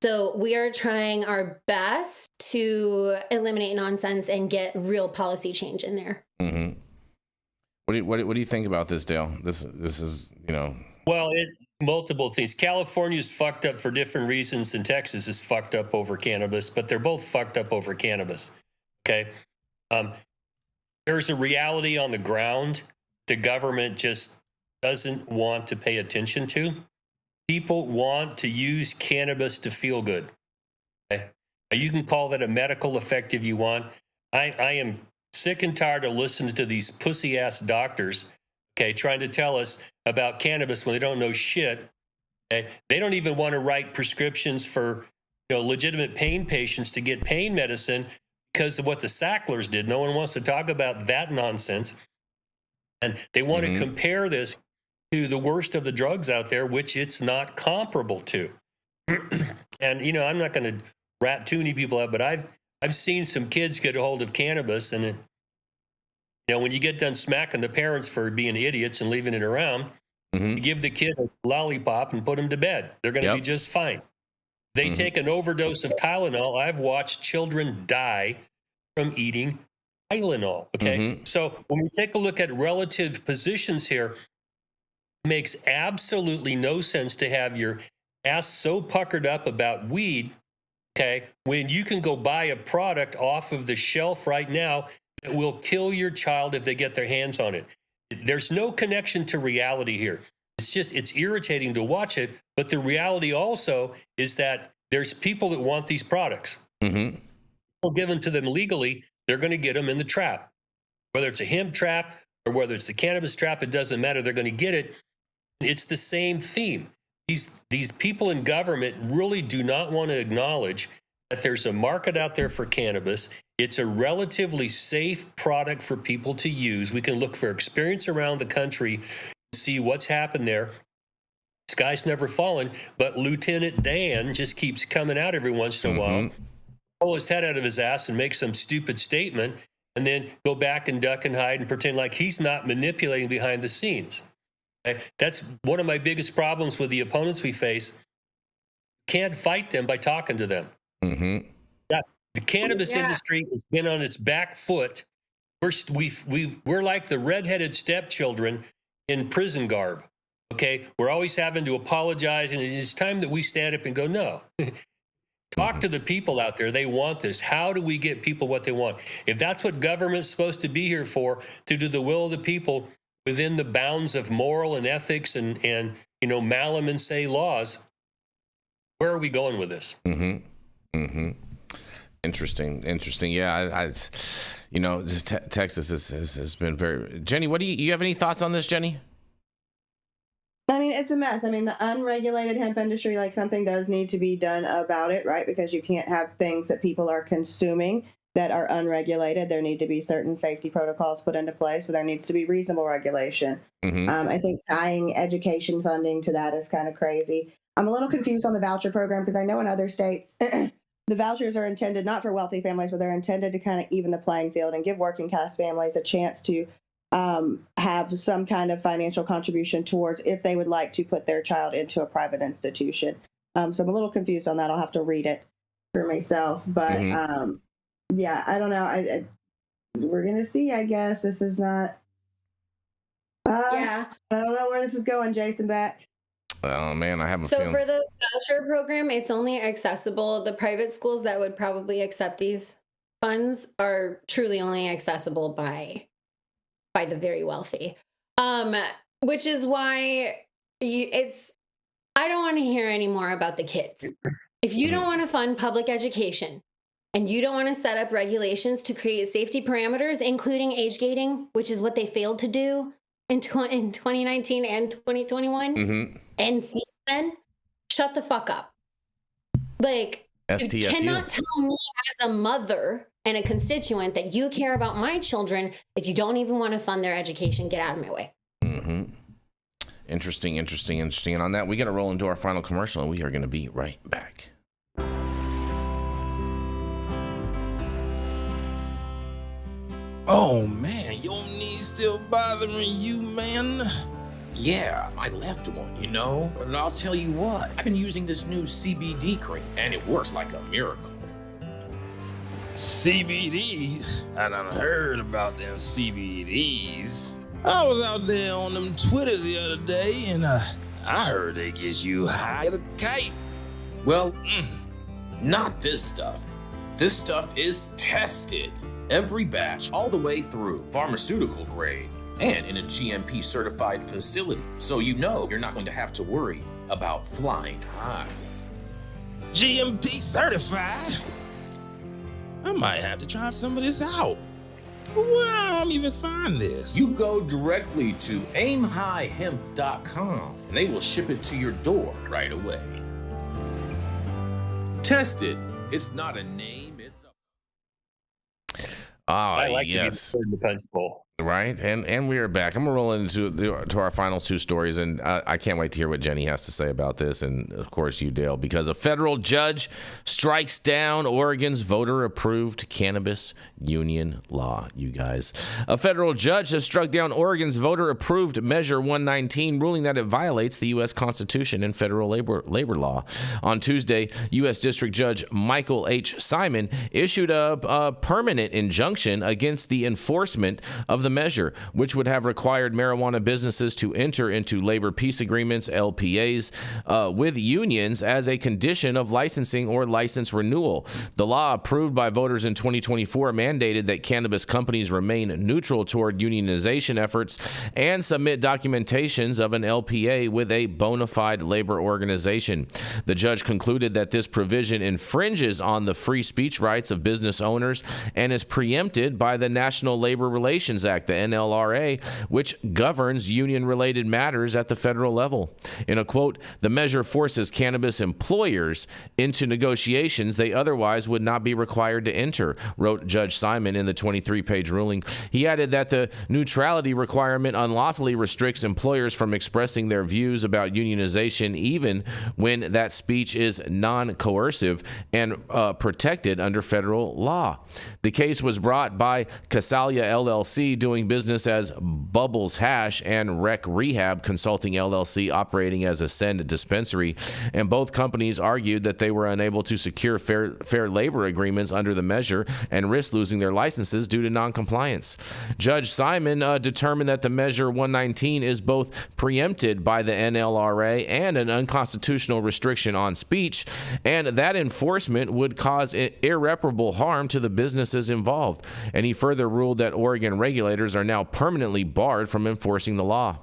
So we are trying our best to eliminate nonsense and get real policy change in there. Mm-hmm. What do you think about this, Dale? This is, Well, multiple things. California's fucked up for different reasons than Texas is fucked up over cannabis, but they're both fucked up over cannabis. Okay. There's a reality on the ground the government just doesn't want to pay attention to. People want to use cannabis to feel good. Okay? You can call that a medical effect if you want. I am sick and tired of listening to these pussy-ass doctors, okay, trying to tell us about cannabis when they don't know shit. Okay? They don't even want to write prescriptions for legitimate pain patients to get pain medicine because of what the Sacklers did. No one wants to talk about that nonsense. And they want to compare this to the worst of the drugs out there, which it's not comparable to. And, I'm not going to rat too many people out, but I've seen some kids get a hold of cannabis, and when you get done smacking the parents for being idiots and leaving it around, you give the kid a lollipop and put them to bed. They're going to be just fine. They take an overdose of Tylenol. I've watched children die from eating Tylenol. Okay. So when we take a look at relative positions here, it makes absolutely no sense to have your ass so puckered up about weed, okay, when you can go buy a product off of the shelf right now that will kill your child if they get their hands on it. There's no connection to reality here. It's irritating to watch it, but the reality also is that there's people that want these products. People give them to them legally, they're going to get them in the trap. Whether it's a hemp trap or whether it's a cannabis trap, it doesn't matter. They're going to get it. It's the same theme. These people in government really do not want to acknowledge that there's a market out there for cannabis. It's a relatively safe product for people to use. We can look for experience around the country, see what's happened there. Sky's never fallen, but Lieutenant Dan just keeps coming out every once in a while, pull his head out of his ass and make some stupid statement, and then go back and duck and hide and pretend like he's not manipulating behind the scenes. That's one of my biggest problems with the opponents we face. Can't fight them by talking to them. The cannabis industry has been on its back foot. We're like the redheaded stepchildren in prison garb. Okay, we're always having to apologize, and it's time that we stand up and go, no. Talk to the people out there. They want this. How do we get people what they want? If that's what government's supposed to be here for, to do the will of the people within the bounds of moral and ethics and malum and say laws, where are we going with this? Interesting. Yeah, Texas has been very. Jenny, what do you have any thoughts on this, Jenny? I mean, it's a mess. I mean, the unregulated hemp industry, like, something does need to be done about it, right? Because you can't have things that people are consuming that are unregulated. There need to be certain safety protocols put into place, but there needs to be reasonable regulation. I think tying education funding to that is kind of crazy. I'm a little confused on the voucher program, because I know in other states, the vouchers are intended not for wealthy families, but they're intended to kind of even the playing field and give working class families a chance to have some kind of financial contribution towards if they would like to put their child into a private institution. So I'm a little confused on that. I'll have to read it for myself. But yeah, I don't know. We're going to see, I guess. This is not... I don't know where this is going, Jason Beck. Oh, man, I have a So feeling. for the voucher program, it's only accessible. The private schools that would probably accept these funds are truly only accessible by the very wealthy, which is why I don't want to hear any more about the kids. If you don't want to fund public education and you don't want to set up regulations to create safety parameters, including age gating, which is what they failed to do in 2019 and 2021, and since then, shut the fuck up. Like, STFU. You cannot tell me as a mother and a constituent that you care about my children if you don't even want to fund their education. Get out of my way. Interesting. And on that, we got to roll into our final commercial, and we are going to be right back. Oh man, your knees still bothering you, man? Yeah, I left one, But I'll tell you what, I've been using this new CBD cream, and it works like a miracle. CBDs? I done heard about them CBDs. I was out there on them Twitters the other day, and I heard they get you high as a kite. Well, not this stuff. This stuff is tested. Every batch, all the way through, pharmaceutical grade, and in a GMP certified facility. So you're not going to have to worry about flying high. GMP certified? I might have to try some of this out. Where I'm even find this? You go directly to aimhighhemp.com and they will ship it to your door right away. Tested. It's not a name, it's a... I like to be the punch bowl. Right, and we are back. I'm gonna roll into our final two stories, and I can't wait to hear what Jenny has to say about this, and of course you, Dale, because a federal judge strikes down Oregon's voter-approved cannabis union law. You guys, a federal judge has struck down Oregon's voter-approved Measure 119, ruling that it violates the U.S. Constitution and federal labor law. On Tuesday, U.S. District Judge Michael H. Simon issued a permanent injunction against the enforcement of the measure, which would have required marijuana businesses to enter into labor peace agreements, LPAs, with unions as a condition of licensing or license renewal. The law, approved by voters in 2024, mandated that cannabis companies remain neutral toward unionization efforts and submit documentations of an LPA with a bona fide labor organization. The judge concluded that this provision infringes on the free speech rights of business owners and is preempted by the National Labor Relations Act Act, the NLRA, which governs union-related matters at the federal level. In a quote, the measure forces cannabis employers into negotiations they otherwise would not be required to enter, wrote Judge Simon in the 23-page ruling. He added that the neutrality requirement unlawfully restricts employers from expressing their views about unionization even when that speech is non-coercive and protected under federal law. The case was brought by Casalia LLC, doing business as Bubbles Hash, and Rec Rehab Consulting LLC, operating as a Send dispensary, and both companies argued that they were unable to secure fair labor agreements under the measure and risk losing their licenses due to noncompliance. Judge Simon determined that the measure 119 is both preempted by the NLRA and an unconstitutional restriction on speech, and that enforcement would cause irreparable harm to the businesses involved. And he further ruled that Oregon regulators are now permanently barred from enforcing the law.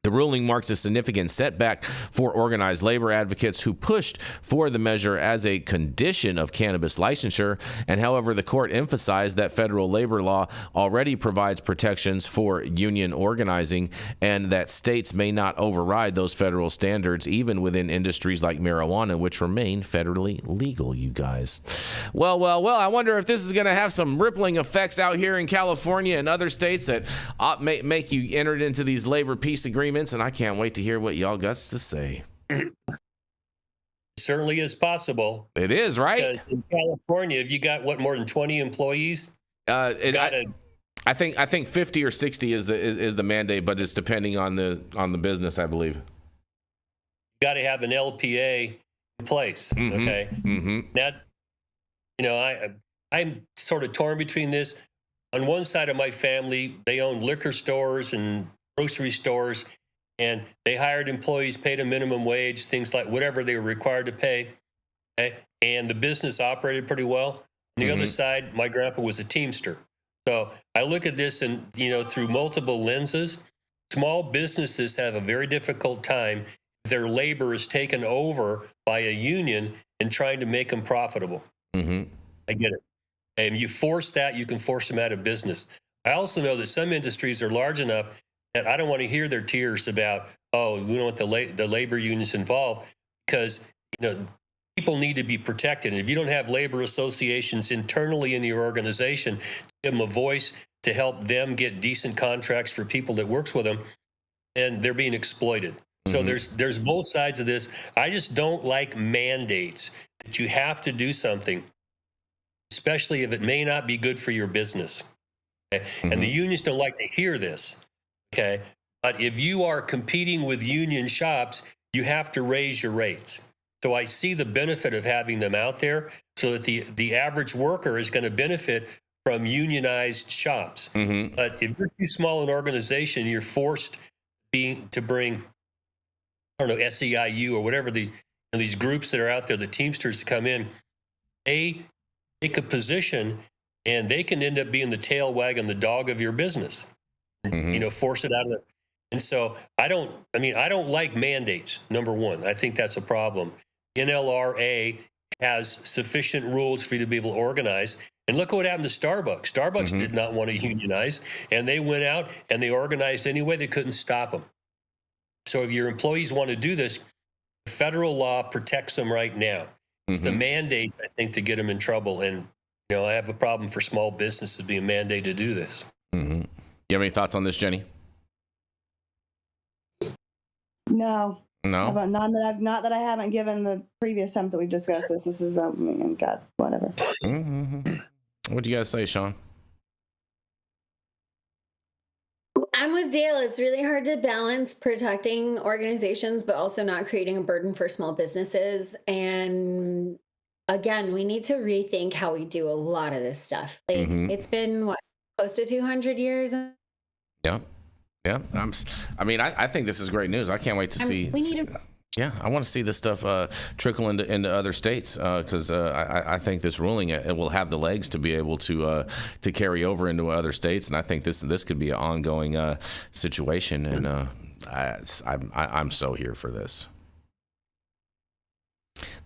The ruling marks a significant setback for organized labor advocates who pushed for the measure as a condition of cannabis licensure, and however, the court emphasized that federal labor law already provides protections for union organizing and that states may not override those federal standards even within industries like marijuana, which remain federally legal, you guys. Well, I wonder if this is going to have some rippling effects out here in California and other states that make you enter into these labor peace agreements, and I can't wait to hear what y'all got to say. It certainly is possible. It is, right? Because in California, if you got more than 20 employees, I think 50 or 60 is the mandate, but it's depending on the business, I believe. You got to have an LPA in place. Mm-hmm. Okay. Mm-hmm. That, I'm sort of torn between this. On one side of my family, they own liquor stores and grocery stores, and they hired employees, paid a minimum wage, things like whatever they were required to pay. Okay? And the business operated pretty well. On the other side, my grandpa was a Teamster. So I look at this and, through multiple lenses. Small businesses have a very difficult time if their labor is taken over by a union and trying to make them profitable. Mm-hmm. I get it. And you force that, you can force them out of business. I also know that some industries are large enough that I don't want to hear their tears about, oh, we don't want the labor unions involved, because people need to be protected. And if you don't have labor associations internally in your organization, give them a voice to help them get decent contracts for people that works with them, and they're being exploited. So there's both sides of this. I just don't like mandates that you have to do something, especially if it may not be good for your business. Okay? And the unions don't like to hear this. Okay. But if you are competing with union shops, you have to raise your rates. So I see the benefit of having them out there so that the average worker is going to benefit from unionized shops. But if you're too small an organization, you're forced to bring, SEIU or whatever these groups that are out there, the Teamsters, to come in. They take a position and they can end up being the tail wagging the dog of your business. Force it out of there. And so I don't like mandates, number one. I think that's a problem. NLRA has sufficient rules for you to be able to organize. And look at what happened to Starbucks. Starbucks did not want to unionize, and they went out and they organized anyway. They couldn't stop them. So if your employees want to do this, federal law protects them right now. It's the mandates, I think, that get them in trouble. And, I have a problem for small businesses being mandated to do this. You have any thoughts on this, Jenny? No. Not that I haven't given the previous times that we've discussed this. This is God, whatever. What do you guys say, Shaun? I'm with Dale. It's really hard to balance protecting organizations, but also not creating a burden for small businesses. And again, we need to rethink how we do a lot of this stuff. Like it's been close to 200 years. Yeah. I think this is great news. I can't wait to see. I want to see this stuff trickle into other states because I think this ruling it will have the legs to be able to carry over into other states, and I think this could be an ongoing situation, and I'm so here for this.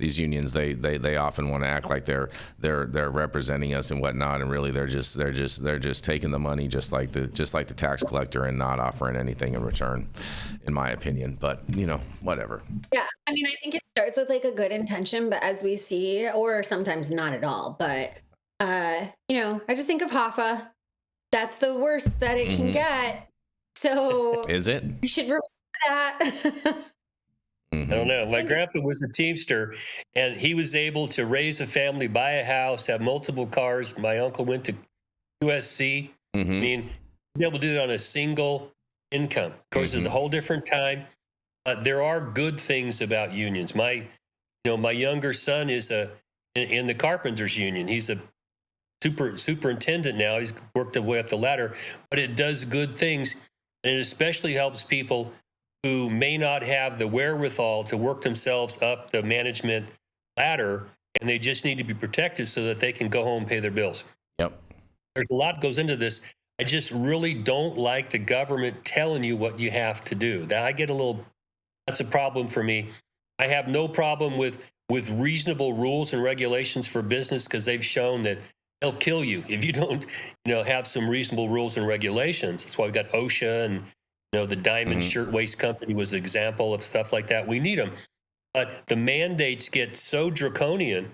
these unions, they often want to act like they're representing us and whatnot, and really they're just taking the money just like the tax collector and not offering anything in return, in my opinion. But whatever. Yeah, I mean, I think it starts with like a good intention, but as we see, or sometimes not at all. But I just think of Hoffa. That's the worst that it can get. So is it? You should remember that. I don't know. My grandpa was a Teamster, and he was able to raise a family, buy a house, have multiple cars. My uncle went to USC. I mean, he was able to do it on a single income. Of course, it's a whole different time. But there are good things about unions. My younger son is in the carpenters union. He's a superintendent now. He's worked his way up the ladder, but it does good things, and it especially helps people who may not have the wherewithal to work themselves up the management ladder, and they just need to be protected so that they can go home and pay their bills. Yep. There's a lot goes into this. I just really don't like the government telling you what you have to do. That's a problem for me. I have no problem with reasonable rules and regulations for business, because they've shown that they'll kill you if you don't, have some reasonable rules and regulations. That's why we got OSHA, and the Diamond Shirtwaist Company was an example of stuff like that. We need them, but the mandates get so draconian.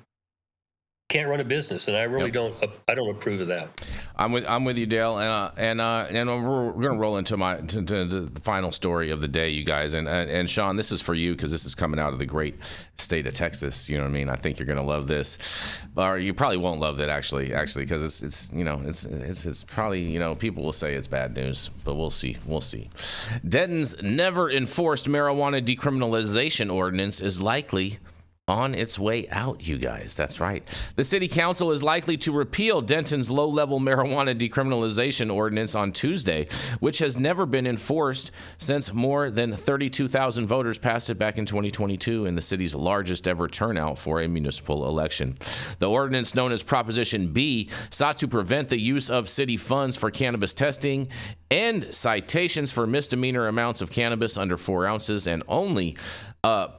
Can't run a business, and I really don't approve of that. I'm with you, Dale, and we're gonna roll into the final story of the day, you guys, and Shaun, this is for you because this is coming out of the great state of Texas. You know what I mean? I think you're gonna love this, or you probably won't love it actually, because it's probably people will say it's bad news, but we'll see. Denton's never enforced marijuana decriminalization ordinance is likely on its way out, you guys. That's right. The city council is likely to repeal Denton's low-level marijuana decriminalization ordinance on Tuesday, which has never been enforced since more than 32,000 voters passed it back in 2022 in the city's largest ever turnout for a municipal election. The ordinance, known as Prohibition B, sought to prevent the use of city funds for cannabis testing, end citations for misdemeanor amounts of cannabis under 4 ounces, and only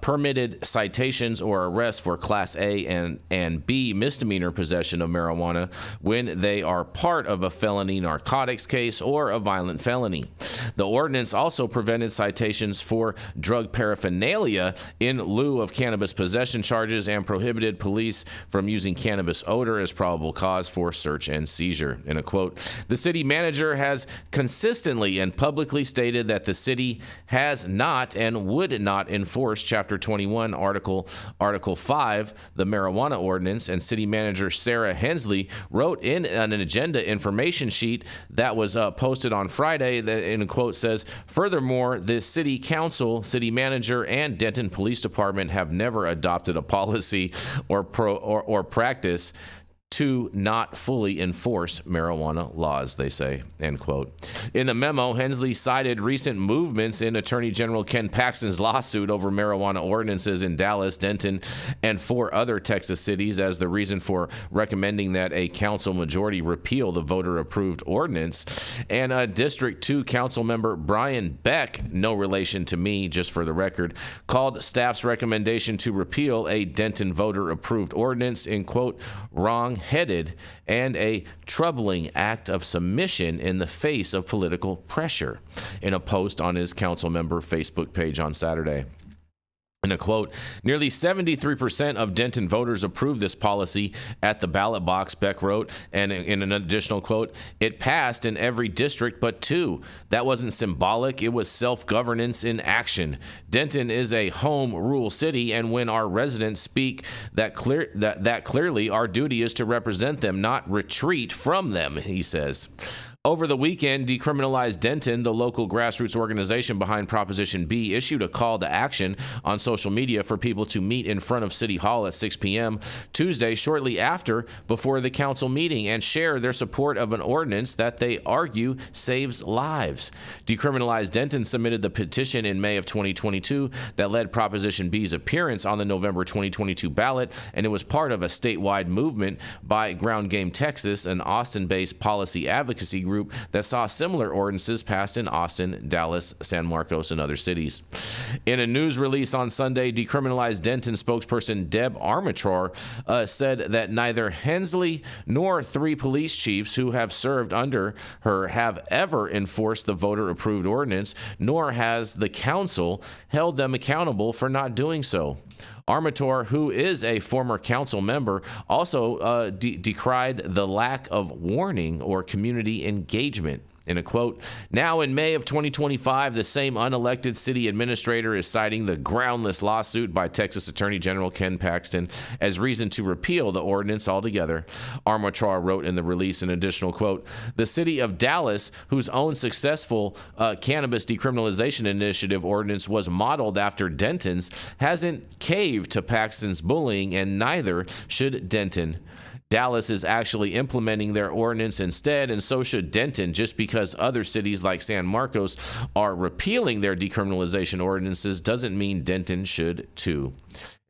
permitted citations or arrests for Class A and B misdemeanor possession of marijuana when they are part of a felony narcotics case or a violent felony. The ordinance also prevented citations for drug paraphernalia in lieu of cannabis possession charges and prohibited police from using cannabis odor as probable cause for search and seizure. In a quote, the city manager has consistently and publicly stated that the city has not and would not enforce Chapter 21, Article 5, the marijuana ordinance, and city manager Sarah Hensley wrote in an agenda information sheet that was posted on Friday that, in a quote, says, furthermore, the city council, city manager, and Denton Police Department have never adopted a policy or practice to not fully enforce marijuana laws, they say, end quote. In the memo, Hensley cited recent movements in Attorney General Ken Paxton's lawsuit over marijuana ordinances in Dallas, Denton, and 4 other Texas cities as the reason for recommending that a council majority repeal the voter-approved ordinance. And District 2 council member Brian Beck, no relation to me, just for the record, called staff's recommendation to repeal a Denton voter-approved ordinance, in quote, wrong-headed and a troubling act of submission in the face of political pressure, in a post on his council member Facebook page on Saturday. In a quote, nearly 73% of Denton voters approved this policy at the ballot box, Beck wrote, and in an additional quote, it passed in every district but 2. That wasn't symbolic, it was self-governance in action. Denton is a home rule city, and when our residents speak that clearly our duty is to represent them, not retreat from them, he says. Over the weekend, Decriminalize Denton, the local grassroots organization behind Proposition B, issued a call to action on social media for people to meet in front of City Hall at 6 p.m. Tuesday, shortly before the council meeting, and share their support of an ordinance that they argue saves lives. Decriminalize Denton submitted the petition in May of 2022 that led Proposition B's appearance on the November 2022 ballot, and it was part of a statewide movement by Ground Game Texas, an Austin-based policy advocacy group that saw similar ordinances passed in Austin, Dallas, San Marcos, and other cities. In a news release on Sunday, decriminalized Denton spokesperson Deb Armator said that neither Hensley nor 3 police chiefs who have served under her have ever enforced the voter-approved ordinance, nor has the council held them accountable for not doing so. Armator, who is a former council member, also decried the lack of warning or community engagement. In a quote, now in May of 2025, the same unelected city administrator is citing the groundless lawsuit by Texas Attorney General Ken Paxton as reason to repeal the ordinance altogether. Armator wrote in the release an additional quote, the city of Dallas, whose own successful cannabis decriminalization initiative ordinance was modeled after Denton's, hasn't caved to Paxton's bullying, and neither should Denton. Dallas is actually implementing their ordinance instead, and so should Denton. Just because other cities like San Marcos are repealing their decriminalization ordinances doesn't mean Denton should too.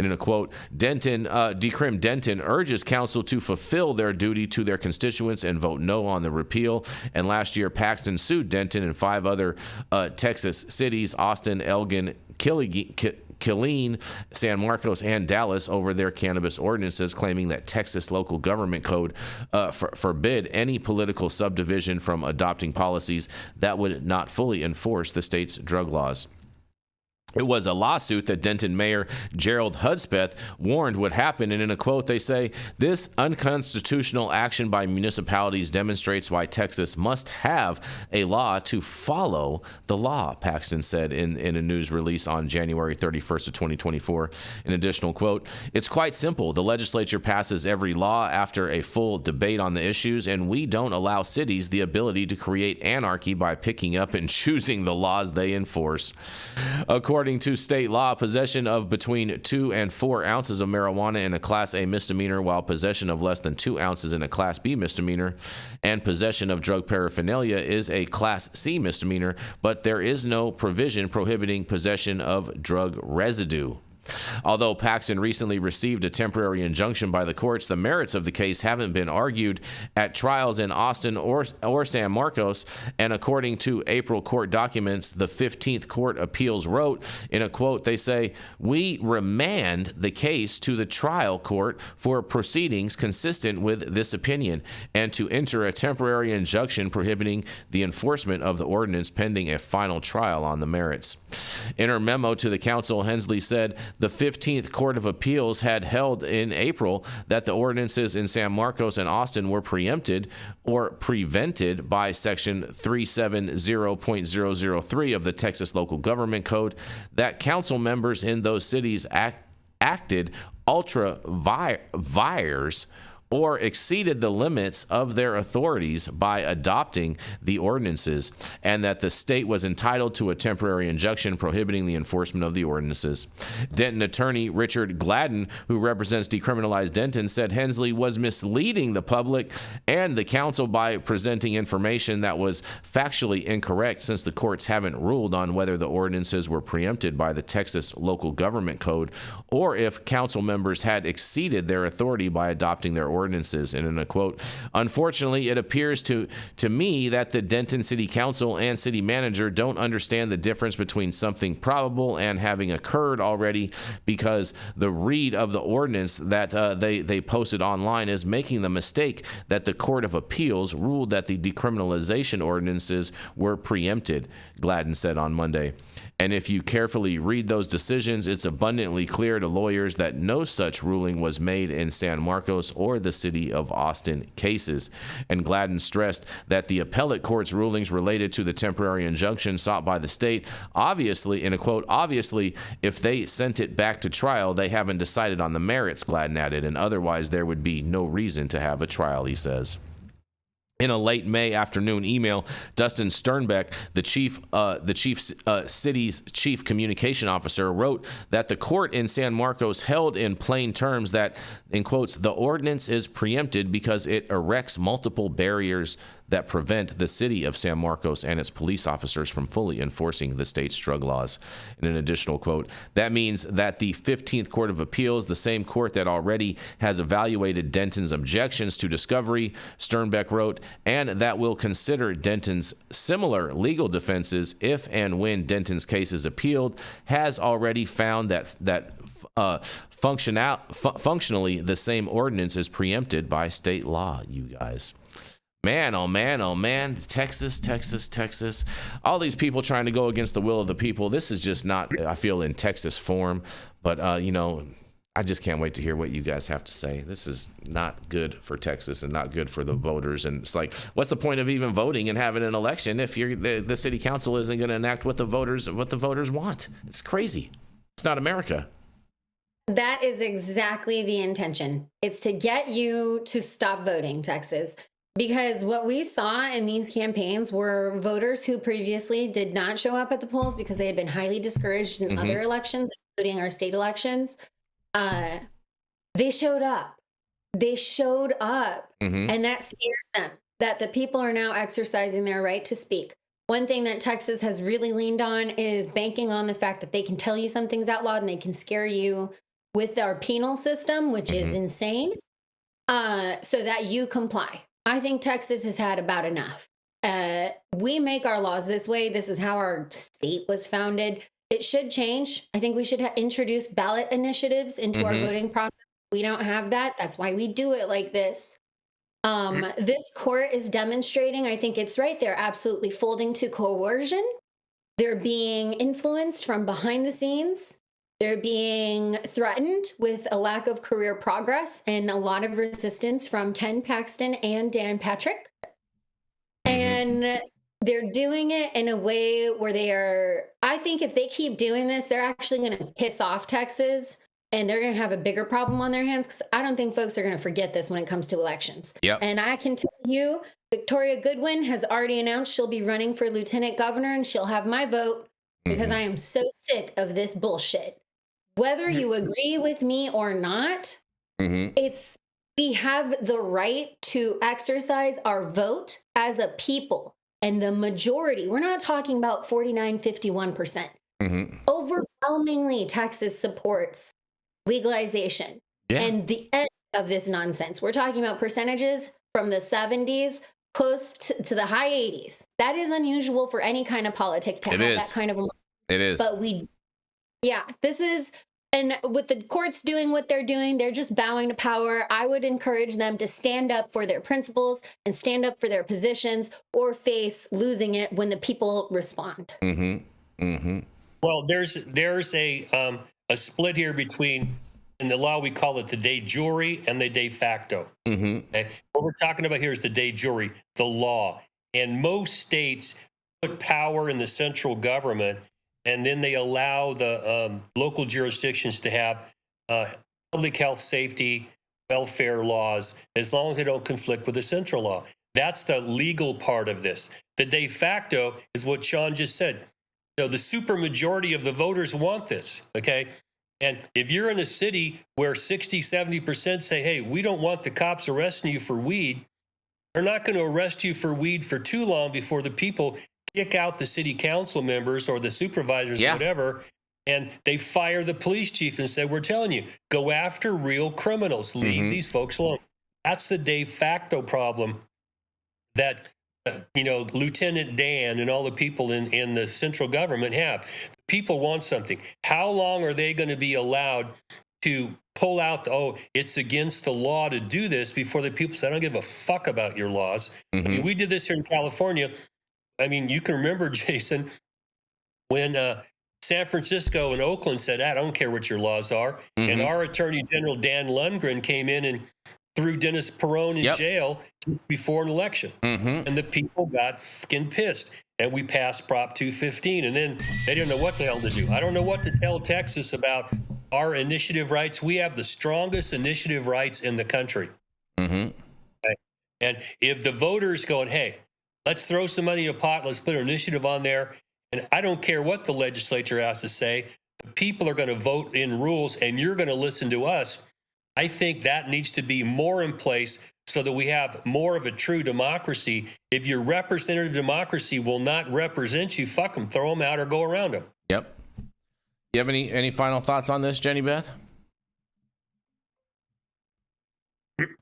And in a quote, Decrim Denton urges council to fulfill their duty to their constituents and vote no on the repeal. And last year, Paxton sued Denton and 5 other Texas cities, Austin, Elgin, Killeen, San Marcos, and Dallas over their cannabis ordinances, claiming that Texas local government code forbid any political subdivision from adopting policies that would not fully enforce the state's drug laws. It was a lawsuit that Denton Mayor Gerald Hudspeth warned would happen, and in a quote they say, this unconstitutional action by municipalities demonstrates why Texas must have a law to follow the law, Paxton said in a news release on January 31st of 2024. An additional quote, it's quite simple. The legislature passes every law after a full debate on the issues, and we don't allow cities the ability to create anarchy by picking up and choosing the laws they enforce. According to state law, possession of between 2 and 4 ounces of marijuana in a Class A misdemeanor, while possession of less than 2 ounces in a Class B misdemeanor, and possession of drug paraphernalia is a Class C misdemeanor, but there is no provision prohibiting possession of drug residue. Although Paxton recently received a temporary injunction by the courts, the merits of the case haven't been argued at trials in Austin or San Marcos, and according to April court documents, the 15th Court Appeals wrote, in a quote, they say, we remand the case to the trial court for proceedings consistent with this opinion, and to enter a temporary injunction prohibiting the enforcement of the ordinance pending a final trial on the merits. In her memo to the council, Hensley said, the 15th Court of Appeals had held in April that the ordinances in San Marcos and Austin were preempted or prevented by Section 370.003 of the Texas Local Government Code, that council members in those cities acted ultra vires or exceeded the limits of their authorities by adopting the ordinances, and that the state was entitled to a temporary injunction prohibiting the enforcement of the ordinances. Denton attorney Richard Gladden, who represents decriminalized Denton, said Hensley was misleading the public and the council by presenting information that was factually incorrect, since the courts haven't ruled on whether the ordinances were preempted by the Texas Local Government Code or if council members had exceeded their authority by adopting their ordinances. And in a quote, unfortunately, it appears to me that the Denton City Council and city manager don't understand the difference between something probable and having occurred already, because the read of the ordinance that they posted online is making the mistake that the Court of Appeals ruled that the decriminalization ordinances were preempted, Gladden said on Monday. And if you carefully read those decisions, it's abundantly clear to lawyers that no such ruling was made in San Marcos or the city of Austin cases. And Gladden stressed that the appellate court's rulings related to the temporary injunction sought by the state, obviously, in a quote, obviously, if they sent it back to trial, they haven't decided on the merits, Gladden added, and otherwise there would be no reason to have a trial, he says. In a late May afternoon email, Dustin Sternbeck, the city's chief communication officer, wrote that the court in San Marcos held in plain terms that, in quotes, the ordinance is preempted because it erects multiple barriers that prevent the city of San Marcos and its police officers from fully enforcing the state's drug laws. In an additional quote, that means that the 15th Court of Appeals, the same court that already has evaluated Denton's objections to discovery, Sternbeck wrote, and that will consider Denton's similar legal defenses if and when Denton's case is appealed, has already found that functionally the same ordinance is preempted by state law, you guys. Man, oh man, oh man, Texas. All these people trying to go against the will of the people. This is just not, I feel, in Texas form. But, I just can't wait to hear what you guys have to say. This is not good for Texas and not good for the voters. And it's like, what's the point of even voting and having an election if the city council isn't going to enact what the voters want? It's crazy. It's not America. That is exactly the intention. It's to get you to stop voting, Texas. Because what we saw in these campaigns were voters who previously did not show up at the polls because they had been highly discouraged in other elections, including our state elections. They showed up. And that scares them, that the people are now exercising their right to speak. One thing that Texas has really leaned on is banking on the fact that they can tell you something's outlawed and they can scare you with our penal system, which is insane, so that you comply. I think Texas has had about enough. We make our laws this way. This is how our state was founded. It should change. I think we should introduce ballot initiatives into our voting process. We don't have that. That's why we do it like this. This court is demonstrating, I think it's right. They're absolutely folding to coercion. They're being influenced from behind the scenes. They're being threatened with a lack of career progress and a lot of resistance from Ken Paxton and Dan Patrick. And they're doing it in a way where I think if they keep doing this, they're actually going to piss off Texas and they're going to have a bigger problem on their hands, because I don't think folks are going to forget this when it comes to elections. Yep. And I can tell you, Victoria Goodwin has already announced she'll be running for lieutenant governor and she'll have my vote, because I am so sick of this bullshit. Whether you agree with me or not, we have the right to exercise our vote as a people. And the majority, we're not talking about 49, 51%. Overwhelmingly, Texas supports legalization and the end of this nonsense. We're talking about percentages from the 70s close to the high 80s. That is unusual for any kind of politic to have that kind of. It is. But this is. And with the courts doing what they're doing, they're just bowing to power. I would encourage them to stand up for their principles and stand up for their positions, or face losing it when the people respond. Well, there's a split here between, in the law we call it the de jure and the de facto. Okay? What we're talking about here is the de jure, the law. And most states put power in the central government, and then they allow the local jurisdictions to have public health, safety, welfare laws, as long as they don't conflict with the central law. That's the legal part of this. The de facto is what Shaun just said. So the supermajority of the voters want this, okay? And if you're in a city where 60, 70% say, hey, we don't want the cops arresting you for weed, they're not going to arrest you for weed for too long before the people kick out the city council members or the supervisors, or whatever, and they fire the police chief and say, we're telling you, go after real criminals, leave these folks alone. That's the de facto problem that, Lieutenant Dan and all the people in the central government have. People want something. How long are they going to be allowed to pull out, it's against the law to do this, before the people say, I don't give a fuck about your laws? I mean, we did this here in California. I mean, you can remember, Jason, when San Francisco and Oakland said, I don't care what your laws are. And our Attorney General, Dan Lundgren, came in and threw Dennis Perone in jail before an election. And the people got fucking pissed. And we passed Prop 215. And then they didn't know what the hell to do. I don't know what to tell Texas about our initiative rights. We have the strongest initiative rights in the country. Okay? And if the voters going, hey, let's throw some money in a pot. Let's put an initiative on there. And I don't care what the legislature has to say. The people are going to vote in rules, and you're going to listen to us. I think that needs to be more in place so that we have more of a true democracy. If your representative democracy will not represent you, fuck them, throw them out or go around them. Yep. You have any final thoughts on this, Jenny Beth?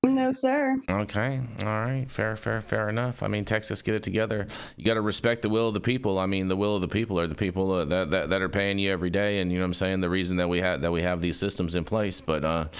No, sir. Okay. All right. Fair enough. I mean, Texas, get it together. You got to respect the will of the people. I mean, the will of the people are the people that are paying you every day. And you know what I'm saying? The reason that we have these systems in place, but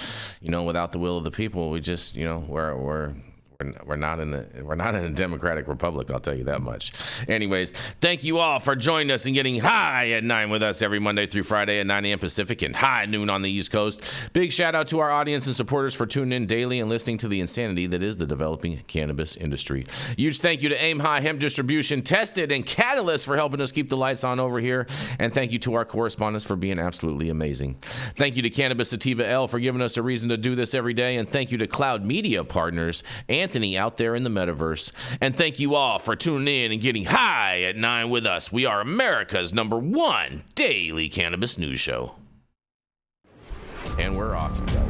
without the will of the people, we just, we're not in a democratic republic. I'll tell you that much. Anyways, thank you all for joining us and getting high at 9 with us every Monday through Friday at 9 a.m. Pacific and high noon on the East Coast. Big shout out to our audience and supporters for tuning in daily and listening to the insanity that is the developing cannabis industry. Huge thank you to Aim High Hemp Distribution, Tested, and Catalyst for helping us keep the lights on over here. And thank you to our correspondents for being absolutely amazing. Thank you to Cannabis Sativa L for giving us a reason to do this every day. And thank you to Cloud Media Partners, Anthony out there in the metaverse. And thank you all for tuning in and getting high at 9 with us. We are America's #1 daily cannabis news show. And we're off, you guys.